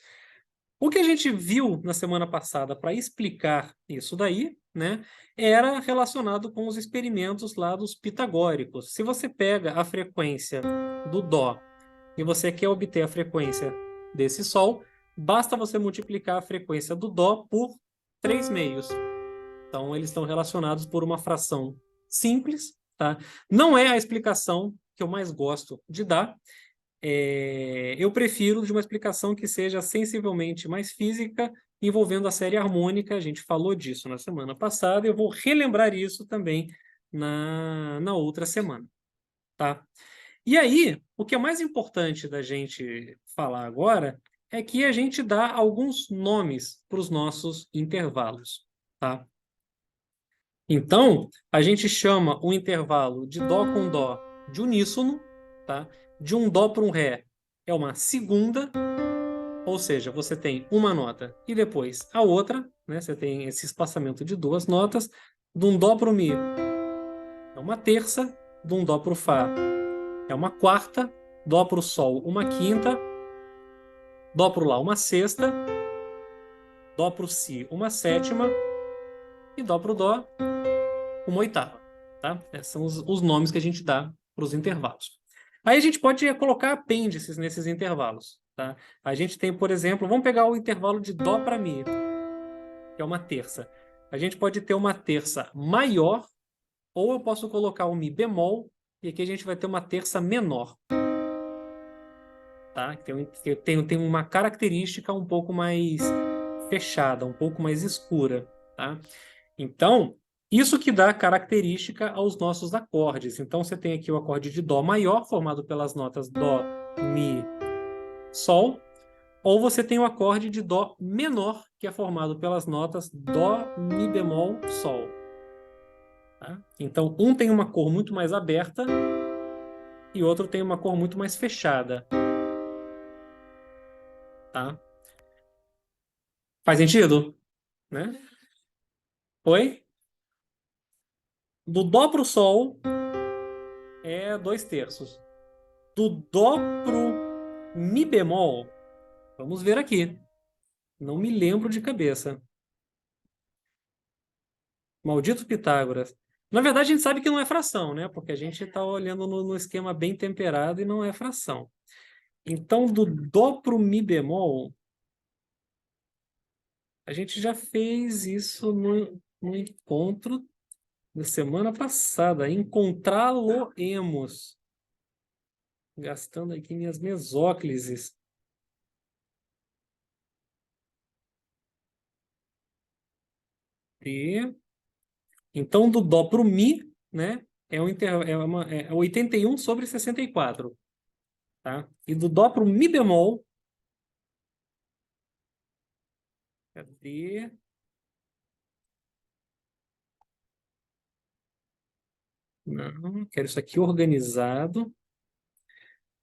O que a gente viu na semana passada para explicar isso daí, né, era relacionado com os experimentos lá dos pitagóricos. Se você pega a frequência do dó e você quer obter a frequência desse sol, basta você multiplicar a frequência do dó por 3 meios. Então, eles estão relacionados por uma fração simples, tá? Não é a explicação que eu mais gosto de dar. Eu prefiro de uma explicação que seja sensivelmente mais física, envolvendo a série harmônica. A gente falou disso na semana passada, eu vou relembrar isso também na outra semana, tá? E aí, o que é mais importante da gente falar agora é que a gente dá alguns nomes para os nossos intervalos, tá? Então, a gente chama o intervalo de dó com dó de uníssono, tá? De um dó para um ré é uma segunda, ou seja, você tem uma nota e depois a outra, né? Você tem esse espaçamento de duas notas. De um dó para o mi é uma terça, de um dó para o fá é uma quarta, dó para o sol uma quinta, dó para o lá uma sexta, dó para o si uma sétima e dó para o dó uma oitava, tá? Esses são os nomes que a gente dá para os intervalos. Aí a gente pode colocar apêndices nesses intervalos, tá? A gente tem, por exemplo, vamos pegar o intervalo de dó para mi, que é uma terça. A gente pode ter uma terça maior, ou eu posso colocar o mi bemol, e aqui a gente vai ter uma terça menor, tá? Tem uma característica um pouco mais fechada, um pouco mais escura, tá? Então, isso que dá característica aos nossos acordes. Então, você tem aqui o acorde de Dó maior, formado pelas notas Dó, Mi, Sol, ou você tem o acorde de Dó menor, que é formado pelas notas Dó, Mi bemol, Sol. Tá? Então, um tem uma cor muito mais aberta e outro tem uma cor muito mais fechada. Tá? Faz sentido? Né? Oi? Do Dó para o Sol é 2/3. Do Dó pro Mi bemol, vamos ver aqui. Não me lembro de cabeça. Maldito Pitágoras. Na verdade, a gente sabe que não é fração, né? Porque a gente está olhando no esquema bem temperado e não é fração. Então, do Dó pro Mi bemol, a gente já fez isso no encontro da semana passada. Encontrá-lo-emos. Gastando aqui minhas mesóclises. E então, do Dó para o Mi, né, é 81 sobre 64. Tá? E do Dó para o Mi bemol, cadê? Não, quero isso aqui organizado.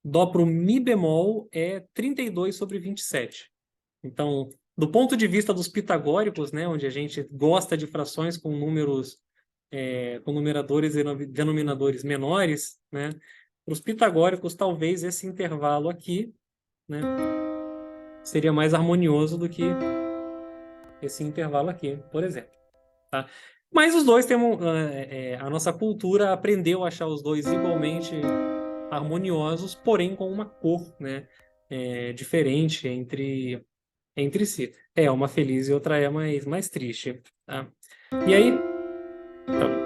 Dó para o Mi bemol é 32 sobre 27. Então, do ponto de vista dos pitagóricos, né, onde a gente gosta de frações com números, com numeradores e denominadores menores, né, para os pitagóricos, talvez esse intervalo aqui, né, seria mais harmonioso do que esse intervalo aqui, por exemplo. Tá? Mas os dois temos. A nossa cultura aprendeu a achar os dois igualmente harmoniosos, porém com uma cor, né, diferente entre si. Uma feliz e outra é mais triste. Tá? E aí, então,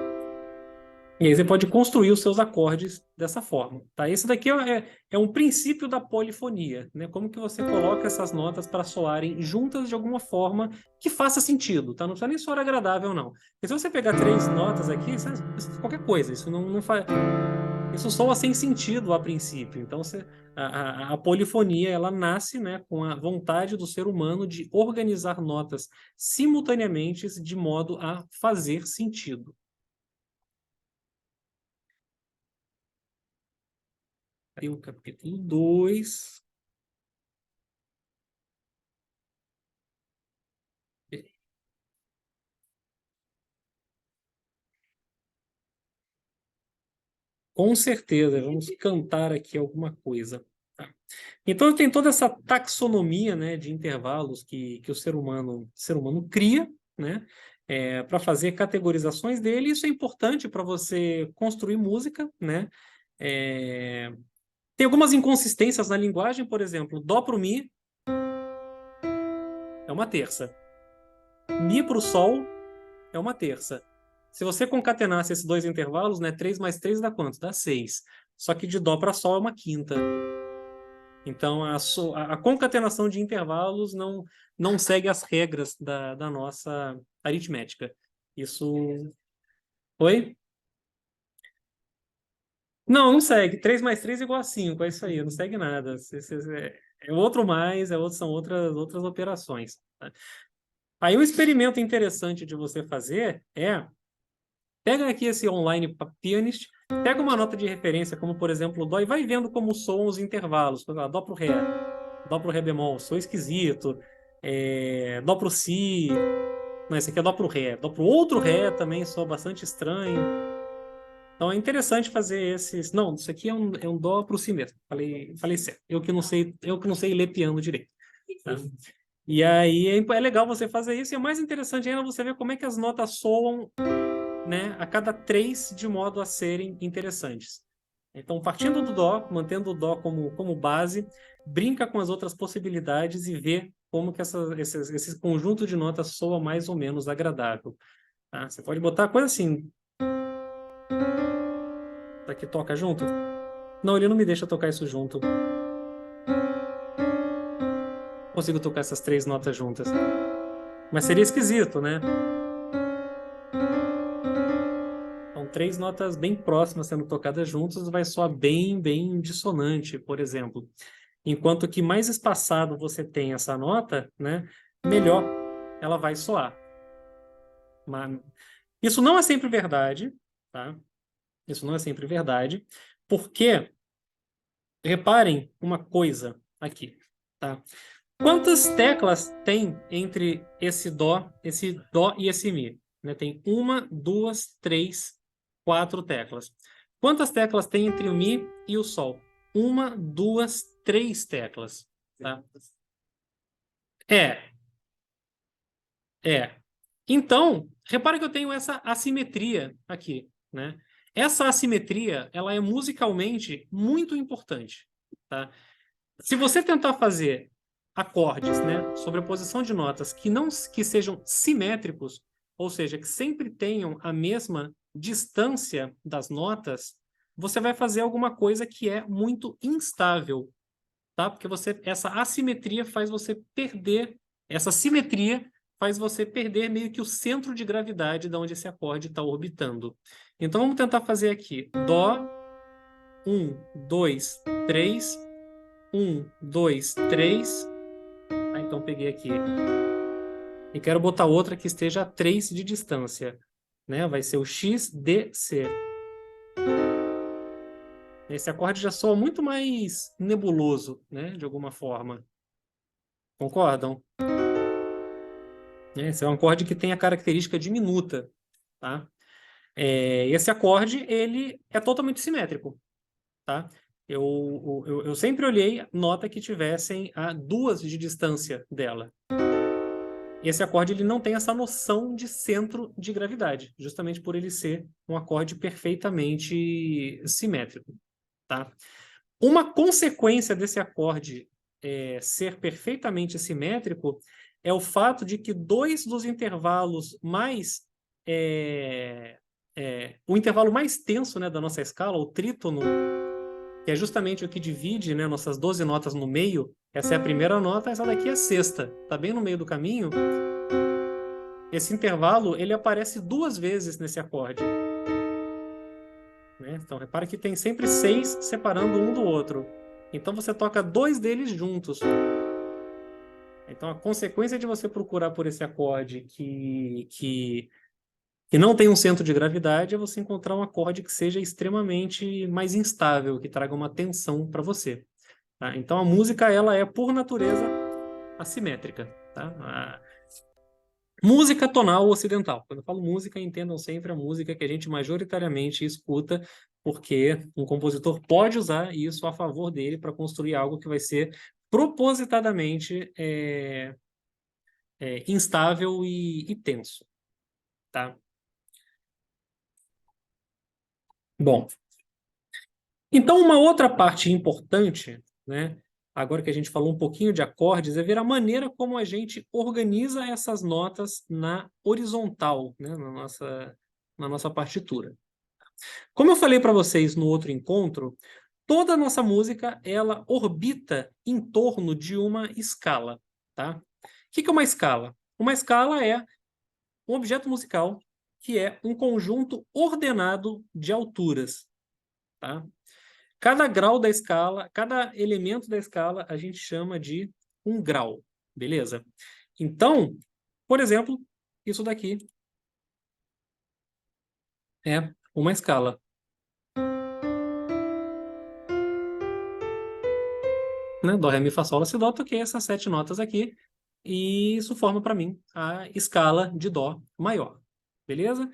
e aí você pode construir os seus acordes dessa forma. Tá? Esse daqui é um princípio da polifonia, né? Como que você coloca essas notas para soarem juntas de alguma forma que faça sentido. Tá? Não precisa nem soar agradável, não. Porque se você pegar três notas aqui, qualquer coisa, isso não faz. Isso soa sem sentido a princípio. Então, a polifonia ela nasce, né, com a vontade do ser humano de organizar notas simultaneamente de modo a fazer sentido. Aí o capítulo 2. Com certeza, vamos cantar aqui alguma coisa. Tá? Então tem toda essa taxonomia, né, de intervalos que o ser humano cria, né, para fazer categorizações dele. Isso é importante para você construir música, né? Tem algumas inconsistências na linguagem, por exemplo, dó para o mi é uma terça, mi para o sol é uma terça. Se você concatenasse esses dois intervalos, né, 3 mais 3 dá quanto? Dá 6. Só que de dó para sol é uma quinta. Então, a concatenação de intervalos não segue as regras da nossa aritmética. Isso. Oi? Não segue. 3 mais 3 é igual a 5. É isso aí, não segue nada. É outro mais, são outras operações. Tá? Aí, um experimento interessante de você fazer pega aqui esse online pianist, pega uma nota de referência, como por exemplo o dó, e vai vendo como soam os intervalos. Por exemplo, dó pro ré bemol, soa esquisito. Dó pro si. Não, esse aqui é dó pro ré. Dó pro outro ré também soa bastante estranho. Então é interessante fazer esses. Não, isso aqui é um dó pro si mesmo. Falei certo. Eu que não sei ler piano direito. Tá? E aí é legal você fazer isso, e é mais interessante ainda você ver como é que as notas soam, né, a cada três de modo a serem interessantes. Então, partindo do dó, mantendo o dó como base, brinca com as outras possibilidades e vê como que esse conjunto de notas soa mais ou menos agradável. Tá? Você pode botar coisa assim. Daqui toca junto? Não, ele não me deixa tocar isso junto. Consigo tocar essas três notas juntas. Mas seria esquisito, né? São três notas bem próximas sendo tocadas juntas, vai soar bem, bem dissonante, por exemplo. Enquanto que mais espaçado você tem essa nota, né, melhor ela vai soar. Mas isso não é sempre verdade, tá? Isso não é sempre verdade, porque reparem uma coisa aqui, tá? Quantas teclas tem entre esse dó e esse mi? Né? Tem uma, duas, três, quatro teclas. Quantas teclas tem entre o mi e o sol? Uma, duas, três teclas. Tá? É, é. Então, repara que eu tenho essa assimetria aqui, né? Essa assimetria, ela é musicalmente muito importante, tá? Se você tentar fazer acordes, né, sobreposição de notas que sejam simétricos, ou seja, que sempre tenham a mesma distância das notas, você vai fazer alguma coisa que é muito instável, tá? Porque essa assimetria faz você perder, essa simetria faz você perder meio que o centro de gravidade de onde esse acorde está orbitando. Então vamos tentar fazer aqui. Dó, 1, 2, 3, 1, 2, 3. Então peguei aqui. E quero botar outra que esteja a 3 de distância. Né? Vai ser o X, D, C. Esse acorde já soa muito mais nebuloso, né? De alguma forma. Concordam? Esse é um acorde que tem a característica diminuta, tá? Esse acorde, ele é totalmente simétrico, tá? Eu sempre olhei nota que tivessem a 2 de distância dela. Esse acorde ele não tem essa noção de centro de gravidade, justamente por ele ser um acorde perfeitamente simétrico, tá? Uma consequência desse acorde ser perfeitamente simétrico é o fato de que dois dos intervalos mais o intervalo mais tenso, né, da nossa escala, o trítono, que é justamente o que divide, né, nossas 12 notas no meio. Essa é a primeira nota, essa daqui é a sexta. Está bem no meio do caminho. Esse intervalo ele aparece 2 vezes nesse acorde. Né? Então, repare que tem sempre 6 separando um do outro. Então, você toca 2 deles juntos. Então, a consequência de você procurar por esse acorde que não tem um centro de gravidade é você encontrar um acorde que seja extremamente mais instável, que traga uma tensão para você. Tá? Então, a música ela é, por natureza, assimétrica. Tá? A música tonal ocidental. Quando eu falo música, entendam sempre a música que a gente majoritariamente escuta, porque um compositor pode usar isso a favor dele para construir algo que vai ser propositadamente instável e tenso. Tá? Bom, então uma outra parte importante, né, agora que a gente falou um pouquinho de acordes, é ver a maneira como a gente organiza essas notas na horizontal, né, na nossa partitura. Como eu falei para vocês no outro encontro, toda a nossa música ela orbita em torno de uma escala, tá? O que é uma escala? Uma escala é um objeto musical que é um conjunto ordenado de alturas, tá? Cada grau da escala, cada elemento da escala, a gente chama de um grau, beleza? Então, por exemplo, isso daqui é uma escala. Né? Dó, ré, mi, fá, sol, lá, si, dó, toquei essas 7 notas aqui e isso forma para mim a escala de dó maior, beleza?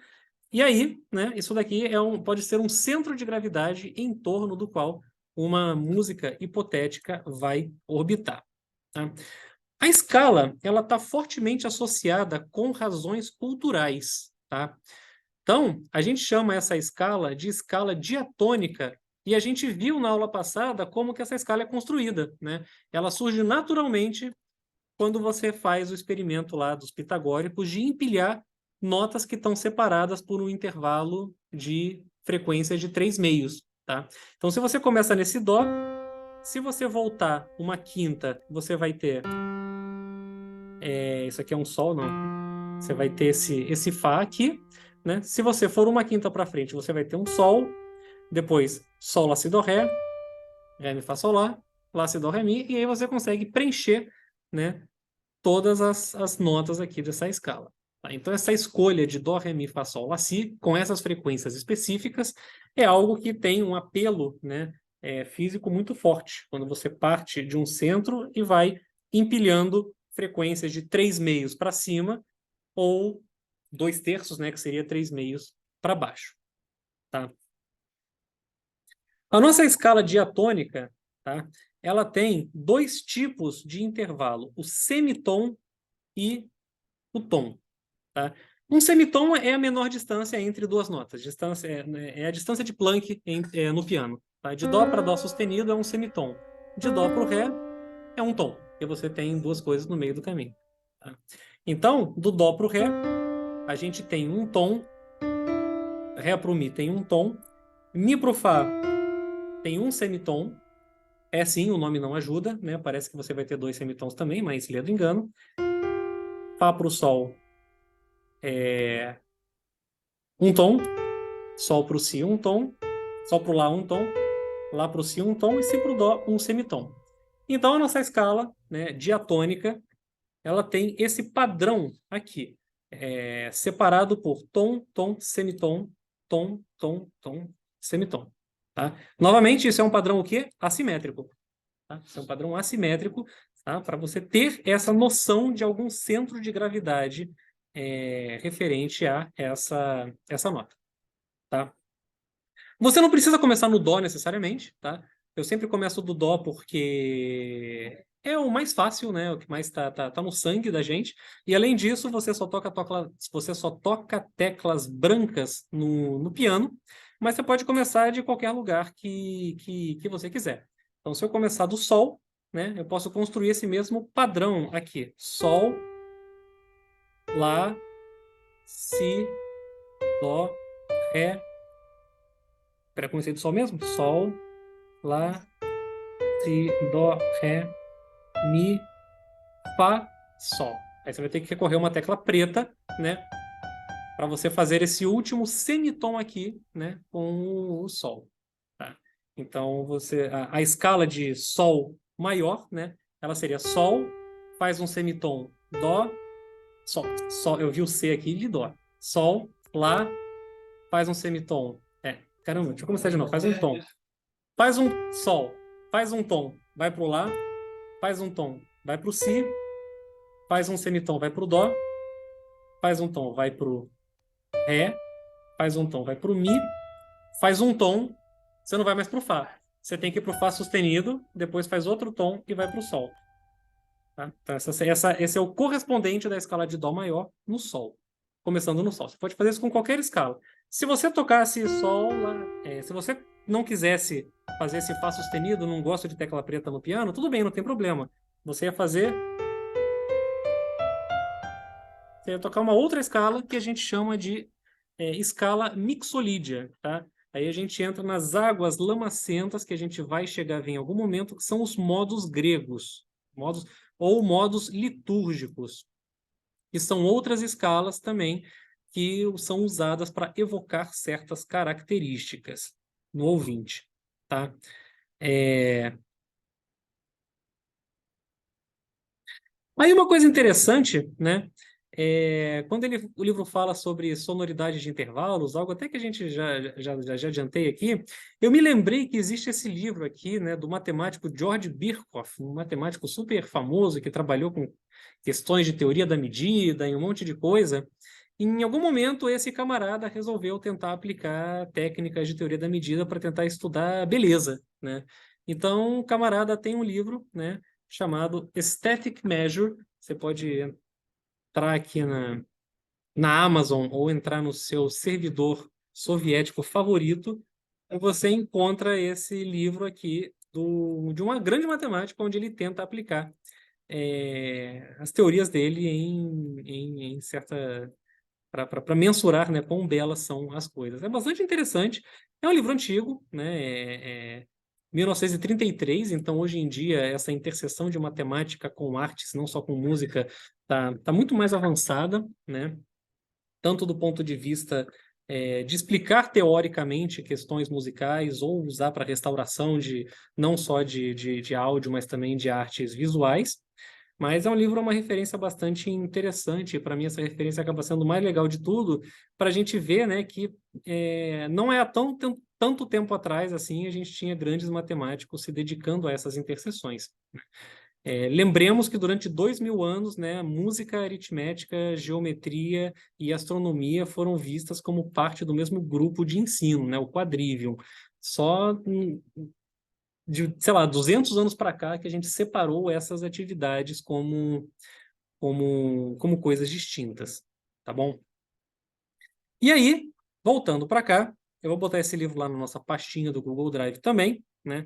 E aí, né, isso daqui pode ser um centro de gravidade em torno do qual uma música hipotética vai orbitar. Tá? A escala, ela está fortemente associada com razões culturais, tá? Então, a gente chama essa escala de escala diatônica e a gente viu na aula passada como que essa escala é construída, né? Ela surge naturalmente quando você faz o experimento lá dos pitagóricos de empilhar notas que estão separadas por um intervalo de frequência de 3 meios, tá? Então, se você começa nesse dó, se você voltar uma quinta, você vai ter isso aqui é um sol, não. Você vai ter esse Fá aqui, né? Se você for uma quinta para frente, você vai ter um Sol, depois Sol, Lá, Si, Dó, Ré, Ré, Mi, Fá, Sol, Lá, Si, Dó, Ré, Mi, e aí você consegue preencher, né, todas as notas aqui dessa escala. Tá? Então, essa escolha de Dó, Ré, Mi, Fá, Sol, Lá, Si, com essas frequências específicas, é algo que tem um apelo, né, físico muito forte, quando você parte de um centro e vai empilhando frequências de 3 meios para cima, ou 2/3, né, que seria 3 meios para baixo. Tá? A nossa escala diatônica, tá, ela tem 2 tipos de intervalo, o semitom e o tom. Tá? Um semitom é a menor distância entre 2 notas. É a distância de Planck no piano. Tá? De Dó para Dó sustenido é um semitom. De Dó para o Ré é um tom, porque você tem 2 coisas no meio do caminho. Tá? Então, do Dó para o Ré, a gente tem um tom, Ré para o Mi tem um tom, Mi para o Fá tem um semitom. É sim, o nome não ajuda, né? Parece que você vai ter 2 semitons também, mas lê do engano. Fá para o Sol é um tom, Sol para o Si um tom, Sol para o Lá um tom, Lá para o Si um tom e Si para o Dó um semitom. Então a nossa escala, né, diatônica, ela tem esse padrão aqui, separado por tom, tom, semitom, tom, tom, tom, semitom. Tá? Novamente, isso é um padrão o quê? Assimétrico. Tá? Isso é um padrão assimétrico, tá? Para você ter essa noção de algum centro de gravidade referente a essa nota. Tá? Você não precisa começar no Dó necessariamente, tá? Eu sempre começo do Dó porque é o mais fácil, né? O que mais tá no sangue da gente. E além disso, você só toca teclas brancas no piano, mas você pode começar de qualquer lugar que você quiser. Então, se eu começar do Sol, né? Eu posso construir esse mesmo padrão aqui. Sol, Lá, Si, Dó, Ré. Peraí, comecei do Sol mesmo? Sol, Lá, Si, Dó, Ré, Mi, Fá, Sol. Aí você vai ter que recorrer a uma tecla preta, né? Para você fazer esse último semitom aqui, né? Com o Sol. Tá? Então, a escala de Sol maior, né? Ela seria Sol, faz um semitom, Dó, Sol. Sol. Eu vi o C aqui de Dó. Sol, Lá, faz um semitom. Caramba, deixa eu começar de novo. Faz um tom. Faz um Sol, faz um tom, vai pro Lá, faz um tom, vai pro Si, faz um semitom, vai pro Dó, faz um tom, vai pro Ré, faz um tom, vai pro Mi, faz um tom, você não vai mais pro Fá. Você tem que ir pro Fá sustenido, depois faz outro tom e vai pro Sol. Tá? Então, esse é o correspondente da escala de Dó maior no Sol, começando no Sol. Você pode fazer isso com qualquer escala. Se você tocasse Sol, Lá, se você não quisesse fazer esse Fá sustenido, não gosta de tecla preta no piano, tudo bem, não tem problema. Você ia tocar uma outra escala que a gente chama de escala mixolídia, tá? Aí a gente entra nas águas lamacentas que a gente vai chegar a ver em algum momento, que são os modos gregos, ou modos litúrgicos, que são outras escalas também que são usadas para evocar certas características no ouvinte, tá? Aí uma coisa interessante, né? Quando o livro fala sobre sonoridade de intervalos, algo até que a gente já adiantei aqui, eu me lembrei que existe esse livro aqui, né, do matemático George Birkhoff, um matemático super famoso que trabalhou com questões de teoria da medida e um monte de coisa. Em algum momento, esse camarada resolveu tentar aplicar técnicas de teoria da medida para tentar estudar beleza, né? Então, o camarada tem um livro, né, chamado Static Measure. Você pode entrar aqui na Amazon ou entrar no seu servidor soviético favorito, e você encontra esse livro aqui de uma grande matemática, onde ele tenta aplicar as teorias dele em certa para mensurar, né, quão belas são as coisas. É bastante interessante. É um livro antigo, né? 1933, então hoje em dia essa interseção de matemática com artes, não só com música, tá muito mais avançada, né? Tanto do ponto de vista de explicar teoricamente questões musicais ou usar para restauração não só de áudio, mas também de artes visuais. Mas é um livro, uma referência bastante interessante. Para mim, essa referência acaba sendo o mais legal de tudo, para a gente ver, né, que não é há tanto tempo atrás assim a gente tinha grandes matemáticos se dedicando a essas interseções. Lembremos que durante 2000 anos, né, música, aritmética, geometria e astronomia foram vistas como parte do mesmo grupo de ensino, né, o quadrivium. Só de, sei lá, 200 anos para cá que a gente separou essas atividades como coisas distintas, tá bom? E aí, voltando para cá, eu vou botar esse livro lá na nossa pastinha do Google Drive também, né?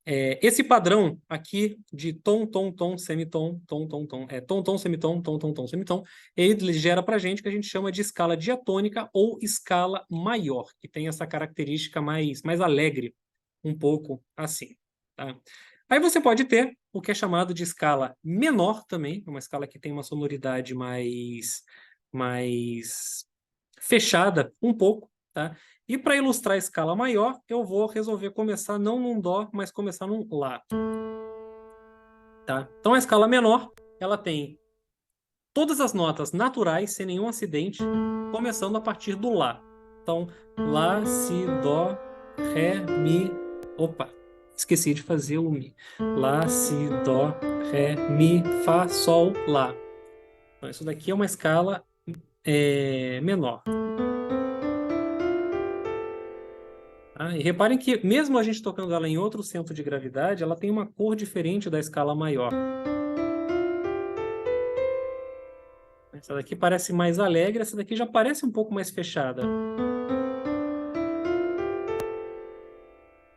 Esse padrão aqui de tom, tom, tom, semitom, tom, tom, tom, tom, tom, semitom, tom, tom, tom, semitom, ele gera para a gente o que a gente chama de escala diatônica ou escala maior, que tem essa característica mais alegre, um pouco assim. Tá? Aí você pode ter o que é chamado de escala menor também, uma escala que tem uma sonoridade mais fechada um pouco, tá? E para ilustrar a escala maior, eu vou resolver começar não num Dó, mas começar num Lá. Tá? Então a escala menor, ela tem todas as notas naturais, sem nenhum acidente, começando a partir do Lá. Então, Lá, Si, Dó, Ré, Mi. Opa, esqueci de fazer o Mi. Lá, Si, Dó, Ré, Mi, Fá, Sol, Lá. Então, isso daqui é uma escala menor. Tá? E reparem que, mesmo a gente tocando ela em outro centro de gravidade, ela tem uma cor diferente da escala maior. Essa daqui parece mais alegre, essa daqui já parece um pouco mais fechada.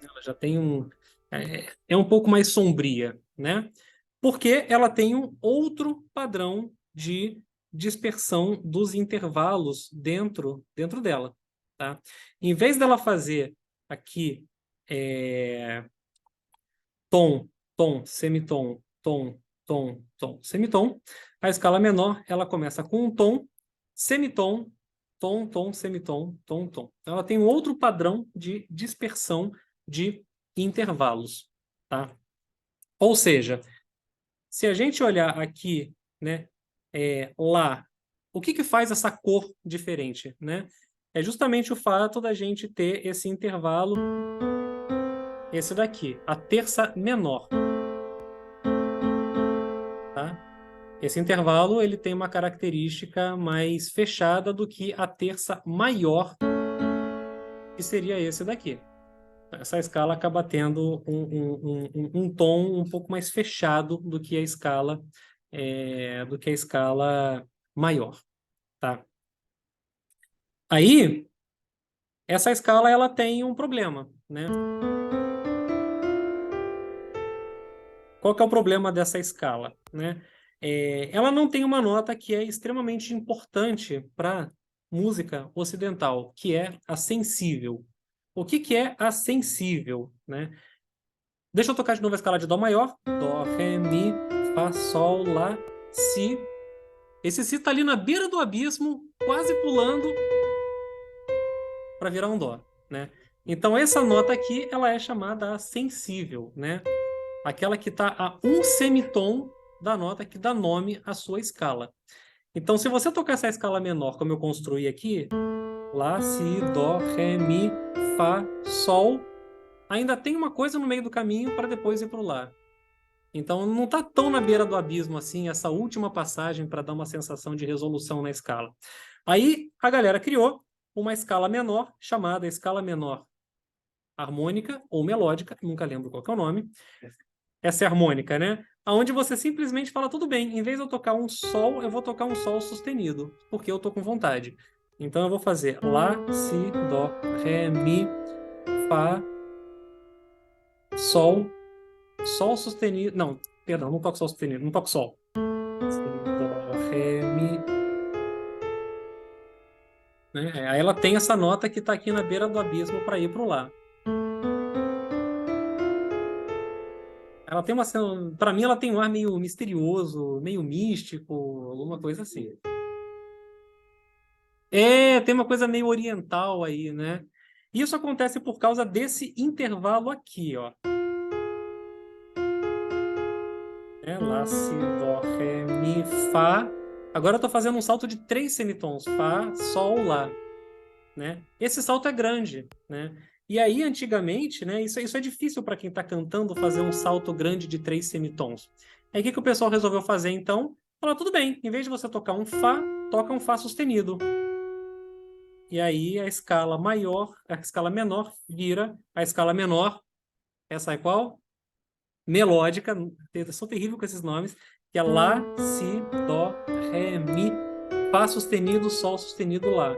Ela já tem é um pouco mais sombria, né? Porque ela tem um outro padrão de dispersão dos intervalos dentro dela, tá? Em vez dela fazer aqui tom, tom, semitom, tom, tom, tom, semitom, a escala menor ela começa com um tom, semitom, tom, tom, semitom, tom, tom. Então, ela tem um outro padrão de dispersão de intervalos, tá? Ou seja, se a gente olhar aqui, né, lá, o que que faz essa cor diferente, né? É justamente o fato da gente ter esse intervalo, esse daqui, a terça menor, tá? Esse intervalo ele tem uma característica mais fechada do que a terça maior, que seria esse daqui. Essa escala acaba tendo um tom um pouco mais fechado do que a escala maior, tá? Aí, essa escala ela tem um problema, né? Qual que é o problema dessa escala, né? Ela não tem uma nota que é extremamente importante para música ocidental, que é a sensível. O que que é a sensível, né? Deixa eu tocar de novo a escala de Dó maior. Dó, Ré, Mi, Fá, Sol, Lá, Si. Esse Si está ali na beira do abismo, quase pulando para virar um Dó, né? Então essa nota aqui, ela é chamada sensível, né? Aquela que está a um semitom da nota que dá nome à sua escala. Então, se você tocar essa escala menor, como eu construí aqui, Lá, Si, Dó, Ré, Mi, Fá, Sol, ainda tem uma coisa no meio do caminho para depois ir para o Lá. Então, não está tão na beira do abismo assim, essa última passagem para dar uma sensação de resolução na escala. Aí, a galera criou uma escala menor, chamada escala menor harmônica ou melódica, nunca lembro qual que é o nome. Essa é harmônica, né? Aonde você simplesmente fala, tudo bem, em vez de eu tocar um sol, eu vou tocar um sol sustenido, porque eu tô com vontade. Então eu vou fazer Lá, Si, Dó, Ré, Mi, Fá, Sol, Sol sustenido. Não, perdão, não toco Sol sustenido, não toco Sol. Si, Dó, Ré, Mi. Né? Aí ela tem essa nota que tá aqui na beira do abismo para ir pro Lá. Ela tem uma. Para mim, ela tem um ar meio misterioso, meio místico, alguma coisa assim. Tem uma coisa meio oriental aí, né? Isso acontece por causa desse intervalo aqui, ó. Lá, Si, Dó, Ré, Mi, Fá. Agora eu tô fazendo um salto de 3 semitons. Fá, Sol, Lá, né? Esse salto é grande, né? E aí, antigamente, né? Isso é difícil para quem está cantando fazer um salto grande de 3 semitons. Aí o que que o pessoal resolveu fazer, então? Falou, tudo bem, em vez de você tocar um Fá, toca um Fá sustenido. E aí a escala maior, a escala menor vira a escala menor. Essa é qual? Melódica. Eu sou terrível com esses nomes. Que é Lá, Si, Dó, Ré, Mi, Fá sustenido, Sol sustenido, Lá.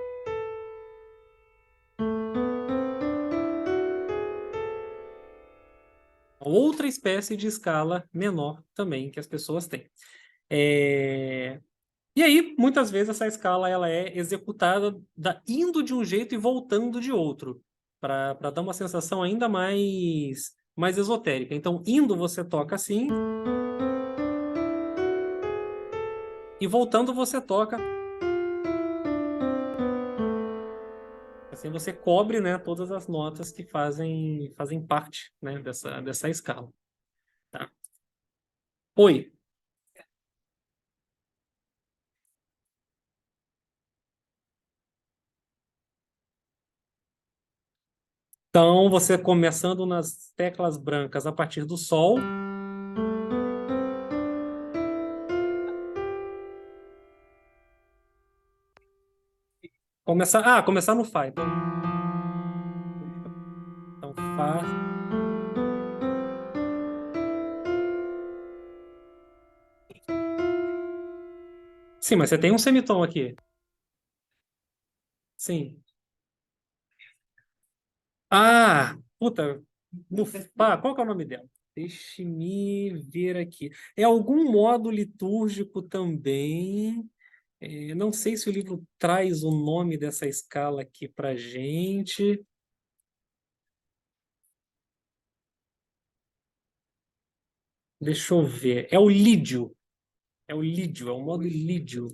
Outra espécie de escala menor também que as pessoas têm. E aí, muitas vezes, essa escala ela é executada indo de um jeito e voltando de outro, para dar uma sensação ainda mais esotérica. Então, indo você toca assim, e voltando você toca. Assim você cobre, né, todas as notas que fazem parte, né, dessa escala. Tá? Oi. Então, você começando nas teclas brancas a partir do Sol. Começar no Fá. Então, Fá. Sim, mas você tem um semitom aqui. Sim. Ah, puta. No Fá, qual que é o nome dela? Deixe-me ver aqui. É algum modo litúrgico também. Não sei se o livro traz o nome dessa escala aqui pra gente. Deixa eu ver. É o lídio. É o lídio, é o modo lídio.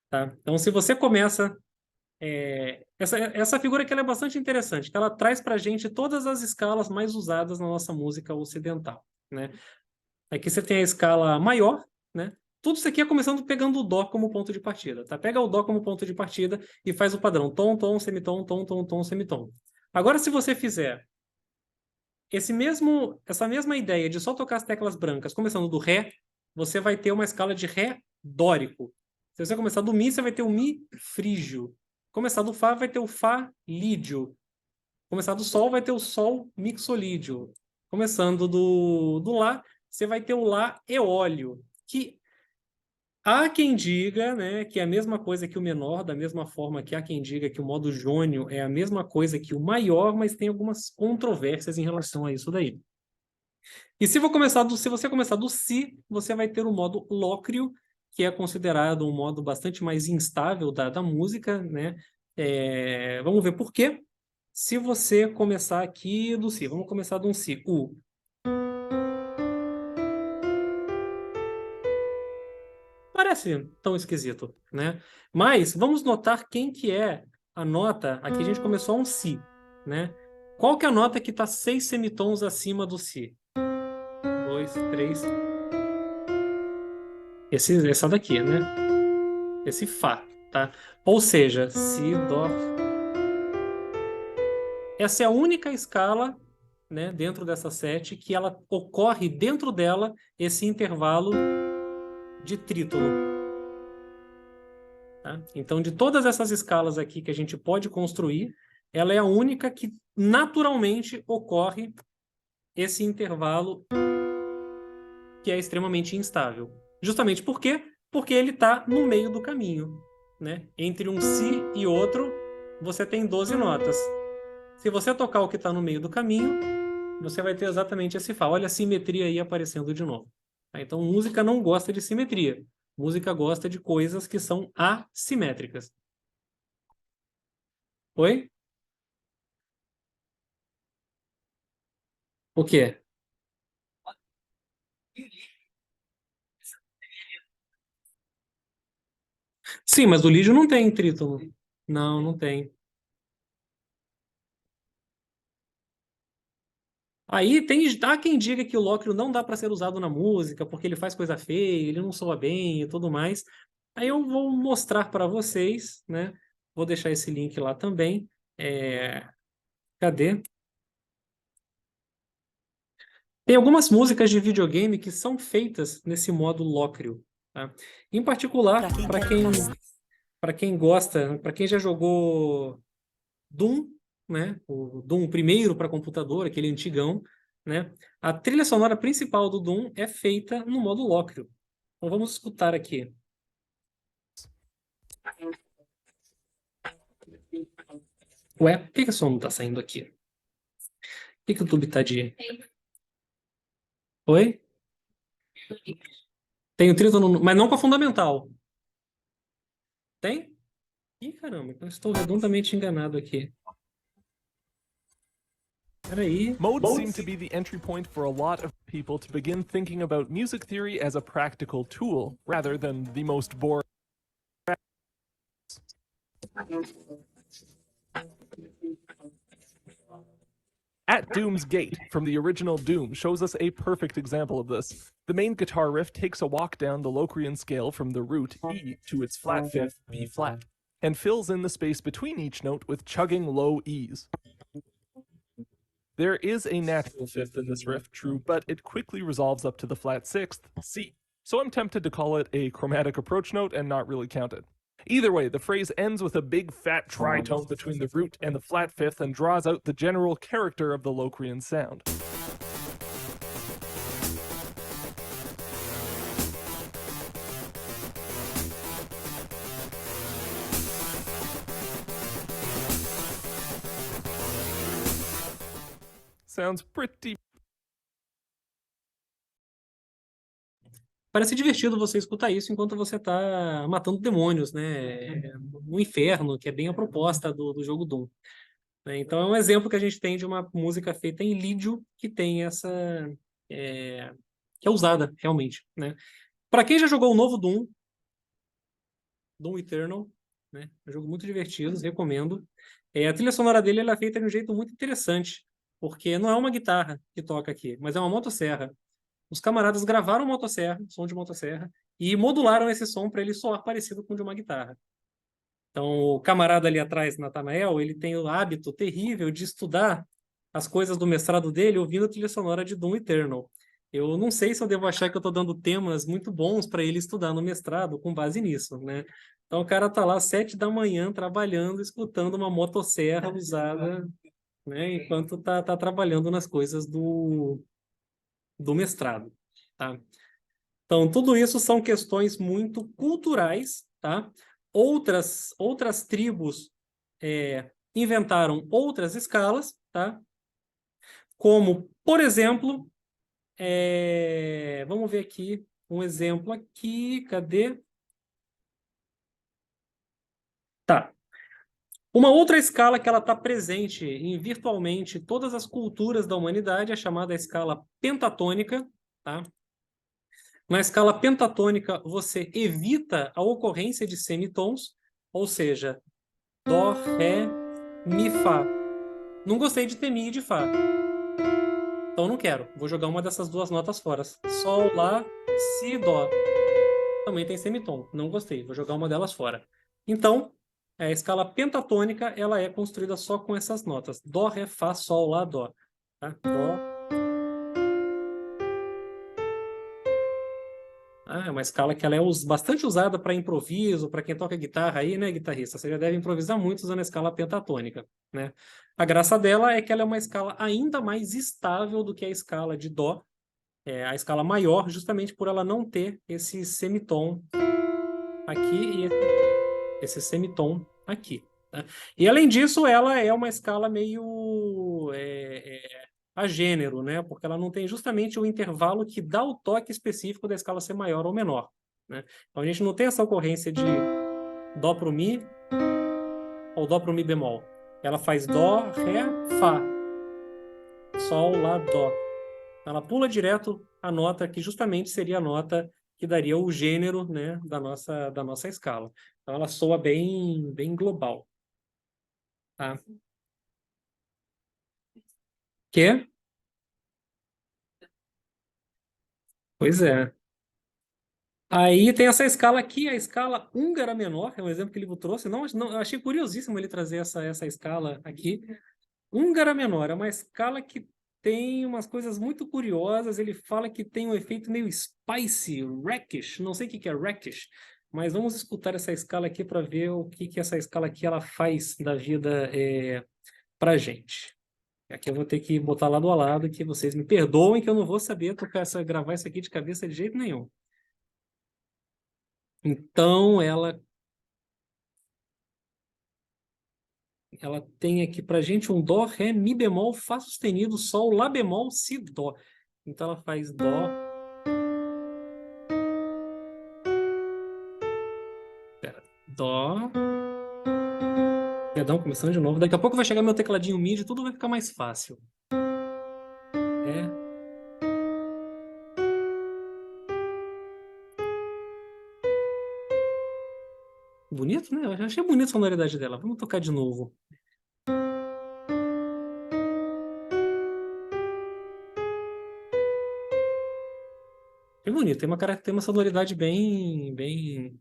Tá? Então, se você começa. Essa figura aqui ela é bastante interessante, que ela traz para a gente todas as escalas mais usadas na nossa música ocidental, né? Aqui você tem a escala maior, né? Tudo isso aqui é começando pegando o Dó como ponto de partida, tá? Pega o Dó como ponto de partida e faz o padrão tom, tom, semitom, tom, tom, tom, semitom. Agora, se você fizer essa mesma ideia de só tocar as teclas brancas, começando do Ré, você vai ter uma escala de Ré dórico. Se você começar do Mi, você vai ter o Mi frígio. Começar do Fá, vai ter o Fá lídio. Começar do Sol, vai ter o Sol mixolídio. Começando do Lá, você vai ter o Lá eólio, que há quem diga, né, que é a mesma coisa que o menor, da mesma forma que há quem diga que o modo jônio é a mesma coisa que o maior, mas tem algumas controvérsias em relação a isso daí. E se você começar do Si, você vai ter o modo lócreo, que é considerado um modo bastante mais instável da música, né? Vamos ver por quê. Se você começar aqui do Si, vamos começar de um Si. Parece tão esquisito, né? Mas vamos notar quem que é a nota. Aqui a gente começou a um Si, né? Qual que é a nota que está 6 semitons acima do Si? 2, 3. Essa daqui, né? Esse Fá, tá? Ou seja, Si, Dó. Essa é a única escala, né, dentro dessa sete que ela ocorre dentro dela esse intervalo de trítono. Tá? Então, de todas essas escalas aqui que a gente pode construir, ela é a única que naturalmente ocorre esse intervalo que é extremamente instável. Justamente por quê? Porque ele está no meio do caminho, né? Entre um Si e outro, você tem 12 notas. Se você tocar o que está no meio do caminho, você vai ter exatamente esse Fá. Olha a simetria aí aparecendo de novo. Tá? Então, música não gosta de simetria. Música gosta de coisas que são assimétricas. Oi? O quê? Sim, mas o lídio não tem trítono. Não, não tem. Aí há quem diga que o lócrio não dá para ser usado na música porque ele faz coisa feia, ele não soa bem e tudo mais. Aí eu vou mostrar para vocês, né? Vou deixar esse link lá também. Cadê? Tem algumas músicas de videogame que são feitas nesse modo lócrio, tá? Em particular, para quem gosta, para quem já jogou Doom, né? O Doom primeiro para computador, aquele antigão, né? A trilha sonora principal do Doom é feita no modo lócrio. Então vamos escutar aqui. Ué, por que o som não está saindo aqui? Por que o YouTube está de... Oi? Tem o trítono, mas não com a fundamental. Tem? Ih, caramba, eu estou redondamente enganado aqui. Peraí. Modes seem to be the entry point for a lot of people to begin thinking about music theory as a practical tool, rather than the most boring. At Doom's Gate, from the original Doom, shows us a perfect example of this. The main guitar riff takes a walk down the Locrian scale from the root E to its flat fifth, B flat, and fills in the space between each note with chugging low E's. There is a natural fifth in this riff, true, but it quickly resolves up to the flat sixth, C. So I'm tempted to call it a chromatic approach note and not really count it. Either way, the phrase ends with a big fat tritone between the root and the flat fifth and draws out the general character of the Locrian sound. Sounds pretty. Parece divertido você escutar isso enquanto você está matando demônios, né? No inferno, que é bem a proposta do jogo Doom. Né? Então é um exemplo que a gente tem de uma música feita em lídio que tem essa... que é usada, realmente, né? Para quem já jogou o novo Doom, Doom Eternal, né? É um jogo muito divertido, recomendo. A trilha sonora dele ela é feita de um jeito muito interessante, porque não é uma guitarra que toca aqui, mas é uma motosserra. Os camaradas gravaram motosserra, som de motosserra, e modularam esse som para ele soar parecido com o de uma guitarra. Então, o camarada ali atrás, Nathanael, ele tem o hábito terrível de estudar as coisas do mestrado dele ouvindo a trilha sonora de Doom Eternal. Eu não sei se eu devo achar que eu estou dando temas muito bons para ele estudar no mestrado com base nisso, né? Então, o cara tá lá às 7 da manhã trabalhando, escutando uma motosserra usada, né, enquanto tá trabalhando nas coisas do mestrado, tá? Então, tudo isso são questões muito culturais, tá? Outras tribos inventaram outras escalas, tá? Como, por exemplo, vamos ver aqui um exemplo aqui, cadê? Tá. Uma outra escala que ela está presente em virtualmente todas as culturas da humanidade é chamada escala pentatônica, tá? Na escala pentatônica, você evita a ocorrência de semitons, ou seja, Dó, Ré, Mi, Fá. Não gostei de ter Mi e de Fá. Então não quero. Vou jogar uma dessas duas notas fora. Sol, Lá, Si, Dó. Também tem semitom. Não gostei. Vou jogar uma delas fora. Então, a escala pentatônica ela é construída só com essas notas. Dó, Ré, Fá, Sol, Lá, Dó. Tá? Dó. É uma escala que ela é bastante usada para improviso, para quem toca guitarra aí, né, guitarrista? Você já deve improvisar muito usando a escala pentatônica, né? A graça dela é que ela é uma escala ainda mais estável do que a escala de Dó, a escala maior, justamente por ela não ter esse semitom aqui e esse semitom aqui. Tá? E além disso, ela é uma escala meio a gênero, né? Porque ela não tem justamente o intervalo que dá o toque específico da escala ser maior ou menor, né? Então a gente não tem essa ocorrência de Dó pro Mi ou Dó pro Mi bemol. Ela faz Dó, Ré, Fá, Sol, Lá, Dó. Ela pula direto a nota que justamente seria a nota que daria o gênero, né, da nossa escala. Então ela soa bem global. Tá? Que? Pois é. Aí tem essa escala aqui, a escala húngara menor, é um exemplo que ele trouxe. Não, eu achei curiosíssimo ele trazer essa escala aqui. Húngara menor é uma escala que tem umas coisas muito curiosas. Ele fala que tem um efeito meio spicy, rakish. Não sei o que é rakish, mas vamos escutar essa escala aqui para ver o que essa escala aqui ela faz da vida para gente. Aqui eu vou ter que botar lado a lado, que vocês me perdoem que eu não vou saber gravar isso aqui de cabeça de jeito nenhum. Então, ela tem aqui pra gente um Dó, Ré, Mi bemol, Fá sustenido, Sol, Lá bemol, Si, Dó. Então ela faz Dó. Pera, Dó. Perdão, começando de novo. Daqui a pouco vai chegar meu tecladinho MIDI, tudo vai ficar mais fácil. Bonito, né? Eu já achei bonita a sonoridade dela. Vamos tocar de novo. É bonito, tem uma sonoridade bem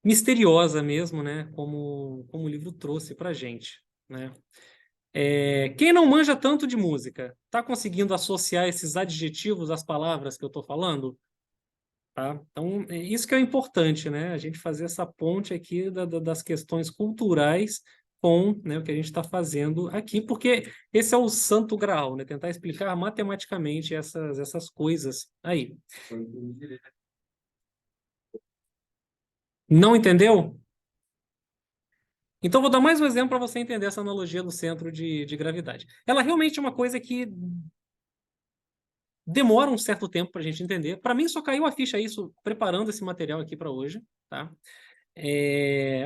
misteriosa mesmo, né? Como o livro trouxe pra gente, né? Quem não manja tanto de música, está conseguindo associar esses adjetivos às palavras que eu estou falando? Tá? Então, isso que é importante, né? A gente fazer essa ponte aqui das questões culturais com, né, o que a gente está fazendo aqui, porque esse é o santo graal, né? Tentar explicar matematicamente essas coisas aí. Não entendeu? Então, vou dar mais um exemplo para você entender essa analogia do centro de gravidade. Ela realmente é uma coisa que demora um certo tempo para a gente entender. Para mim, só caiu a ficha isso preparando esse material aqui para hoje, tá?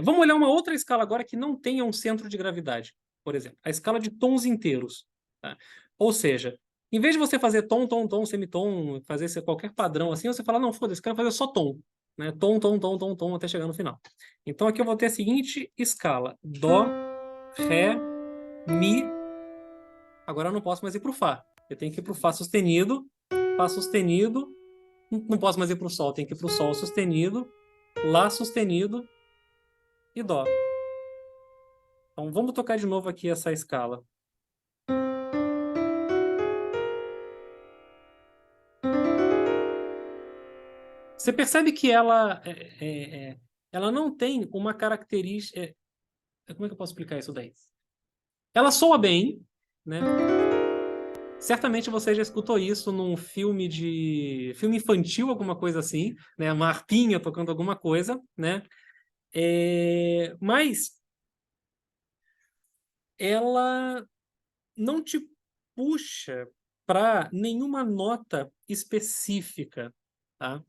Vamos olhar uma outra escala agora que não tenha um centro de gravidade, por exemplo, a escala de tons inteiros, tá? Ou seja, em vez de você fazer tom, tom, tom, semitom, fazer qualquer padrão assim, você fala, não, foda-se, quero fazer só tom, né? Tom, tom, tom, tom, tom, até chegar no final. Então aqui eu vou ter a seguinte escala: dó, ré, mi. Agora eu não posso mais ir para o fá. Eu tenho que ir para o fá sustenido, não posso mais ir para o sol, tenho que ir para o sol sustenido, lá sustenido e dó. Então vamos tocar de novo aqui essa escala. Você percebe que ela não tem uma característica. Como é que eu posso explicar isso daí? Ela soa bem, né? Certamente você já escutou isso num filme infantil, alguma coisa assim, né? Uma harpinha tocando alguma coisa, né? Mas ela não te puxa para nenhuma nota específica, tá?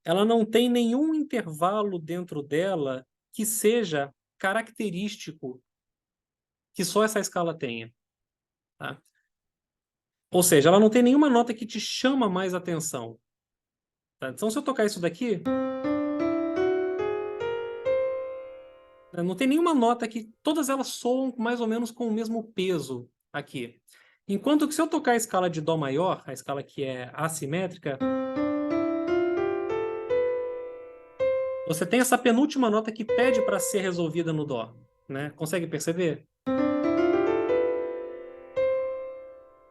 Ela não tem nenhum intervalo dentro dela que seja característico que só essa escala tenha, tá? Ou seja, ela não tem nenhuma nota que te chama mais atenção, tá? Então, se eu tocar isso daqui, né, não tem nenhuma nota que todas elas soam mais ou menos com o mesmo peso aqui. Enquanto que se eu tocar a escala de dó maior, a escala que é assimétrica, você tem essa penúltima nota que pede para ser resolvida no dó, né? Consegue perceber?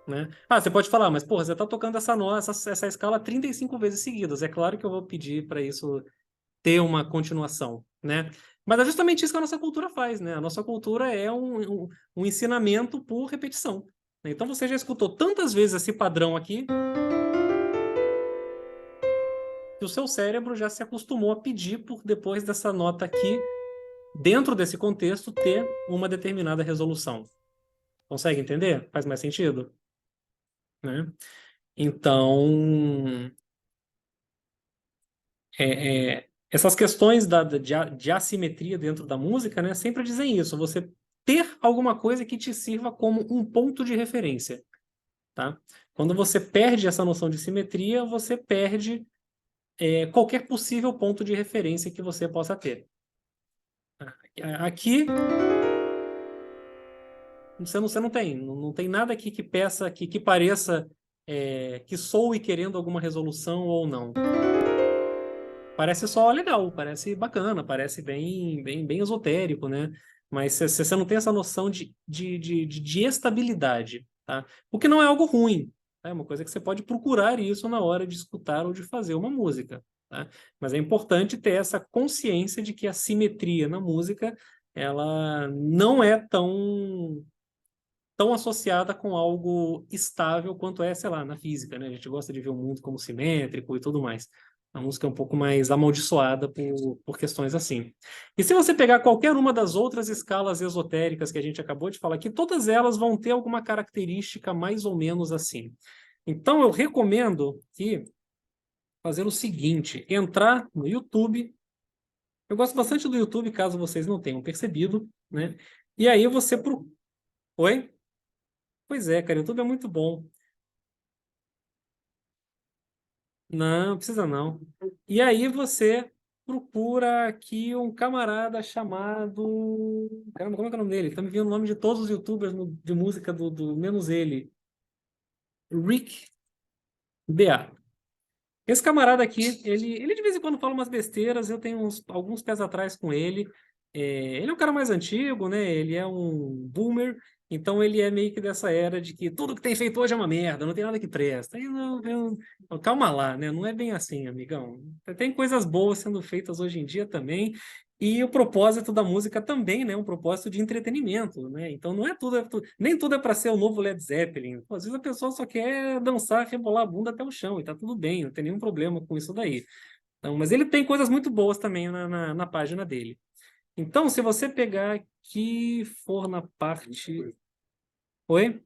Né? Você pode falar, mas porra, você está tocando essa escala 35 vezes seguidas. É claro que eu vou pedir para isso ter uma continuação, né? Mas é justamente isso que a nossa cultura faz, né? A nossa cultura é um ensinamento por repetição. Então você já escutou tantas vezes esse padrão aqui que o seu cérebro já se acostumou a pedir por depois dessa nota aqui, dentro desse contexto, ter uma determinada resolução. Consegue entender? Faz mais sentido? Né? Então, essas questões de assimetria dentro da música, né, sempre dizem isso, você ter alguma coisa que te sirva como um ponto de referência, tá? Quando você perde essa noção de simetria, você perde qualquer possível ponto de referência que você possa ter. Aqui, você não tem nada aqui que peça, que pareça, que soe querendo alguma resolução ou não. Parece só legal, parece bacana, parece bem esotérico, né? Mas você não tem essa noção de estabilidade, tá? O que não é algo ruim, tá? É uma coisa que você pode procurar isso na hora de escutar ou de fazer uma música, tá? Mas é importante ter essa consciência de que a simetria na música, ela não é tão associada com algo estável quanto é, sei lá, na física, né? A gente gosta de ver o mundo como simétrico e tudo mais. A música é um pouco mais amaldiçoada por questões assim. E se você pegar qualquer uma das outras escalas esotéricas que a gente acabou de falar aqui, todas elas vão ter alguma característica mais ou menos assim. Então, eu recomendo que fazer o seguinte, entrar no YouTube. Eu gosto bastante do YouTube, caso vocês não tenham percebido, né? E aí você... Oi? Pois é, cara, o YouTube é muito bom. Não, precisa não. E aí você procura aqui um camarada chamado... Caramba, como é que é o nome dele? Tá me vindo o nome de todos os YouTubers de música do menos ele. Rick BA. Esse camarada aqui, ele de vez em quando fala umas besteiras, eu tenho alguns pés atrás com ele, Ele é um cara mais antigo, né? Ele é um boomer, então ele é meio que dessa era de que tudo que tem feito hoje é uma merda, não tem nada que presta. Aí calma lá, né? Não é bem assim, amigão. Tem coisas boas sendo feitas hoje em dia também. E o propósito da música também, né? Um propósito de entretenimento, né? Então não é tudo, nem tudo é para ser o novo Led Zeppelin. Pô, às vezes a pessoa só quer dançar, rebolar a bunda até o chão, e tá tudo bem, não tem nenhum problema com isso daí. Então, mas ele tem coisas muito boas também na página dele. Então, se você pegar aqui, for na parte. Oi?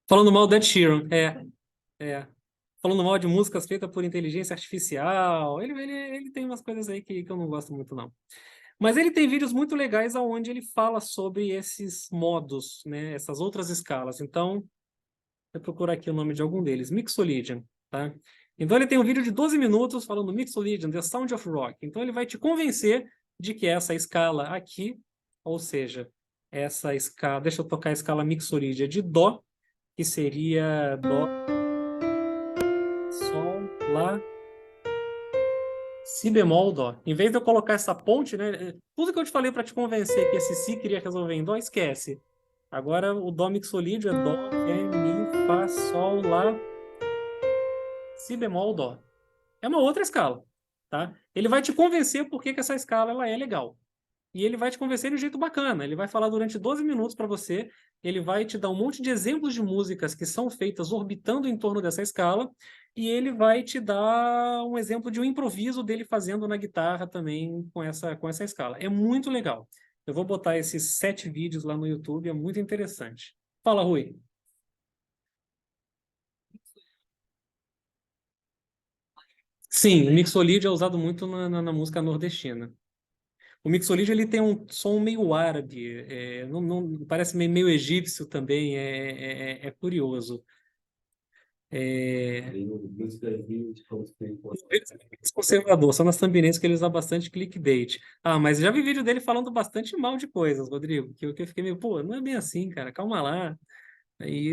Falando mal do Ed Sheeran. É. Falando mal de músicas feitas por inteligência artificial. Ele tem umas coisas aí que eu não gosto muito, não. Mas ele tem vídeos muito legais onde ele fala sobre esses modos, né? Essas outras escalas. Então, eu procurar aqui o nome de algum deles. Mixolydian, tá? Então ele tem um vídeo de 12 minutos falando Mixolydian, The Sound of Rock. Então ele vai te convencer de que essa escala aqui, ou seja, essa escala, deixa eu tocar a escala Mixolydian de Dó, que seria Dó, Sol, Lá, Si bemol, Dó. Em vez de eu colocar essa ponte, né? Tudo que eu te falei para te convencer que esse Si queria resolver em Dó, esquece. Agora o Dó Mixolydian é Dó, Ré, Mi, Fá, Sol, Lá, Si bemol, Dó. É uma outra escala, tá? Ele vai te convencer por que essa escala ela é legal. E ele vai te convencer de um jeito bacana. Ele vai falar durante 12 minutos para você, ele vai te dar um monte de exemplos de músicas que são feitas orbitando em torno dessa escala, e ele vai te dar um exemplo de um improviso dele fazendo na guitarra também com essa escala. É muito legal. Eu vou botar esses 7 vídeos lá no YouTube, é muito interessante. Fala, Rui. Sim, o mixolídio é usado muito na música nordestina. O mixolídio ele tem um som meio árabe, parece meio egípcio também, é curioso. Conservador, só nas thumbnails que eles dão bastante clickbait. Ah, mas já vi vídeo dele falando bastante mal de coisas, Rodrigo, que eu fiquei meio, pô, não é bem assim, cara, calma lá. Aí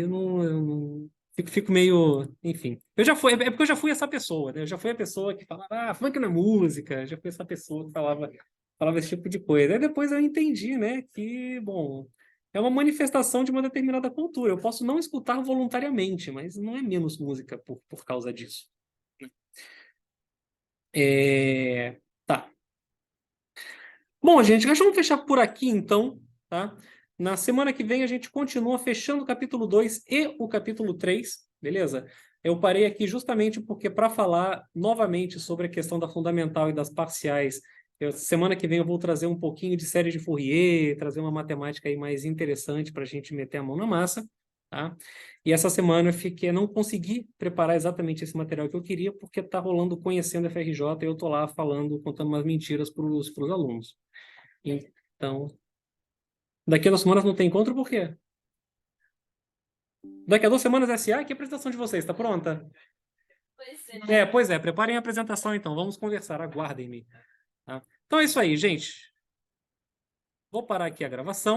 fico meio, enfim. É porque eu já fui essa pessoa, né? Eu já fui a pessoa que falava, funk não é música, já fui essa pessoa que falava esse tipo de coisa. Aí depois eu entendi, né, que, bom, é uma manifestação de uma determinada cultura. Eu posso não escutar voluntariamente, mas não é menos música por causa disso. Tá. Bom, gente, acho que vamos fechar por aqui, então, tá? Na semana que vem a gente continua fechando o capítulo 2 e o capítulo 3, beleza? Eu parei aqui justamente porque para falar novamente sobre a questão da fundamental e das parciais, semana que vem eu vou trazer um pouquinho de série de Fourier, trazer uma matemática aí mais interessante para a gente meter a mão na massa, tá? E essa semana não consegui preparar exatamente esse material que eu queria, porque tá rolando Conhecendo a FRJ e eu tô lá falando, contando umas mentiras para os alunos. Então, daqui a 2 semanas não tem encontro, por quê? Daqui a 2 semanas SA, que apresentação de vocês? Está pronta? Pois é, preparem a apresentação então, vamos conversar, aguardem-me. Tá? Então é isso aí, gente. Vou parar aqui a gravação.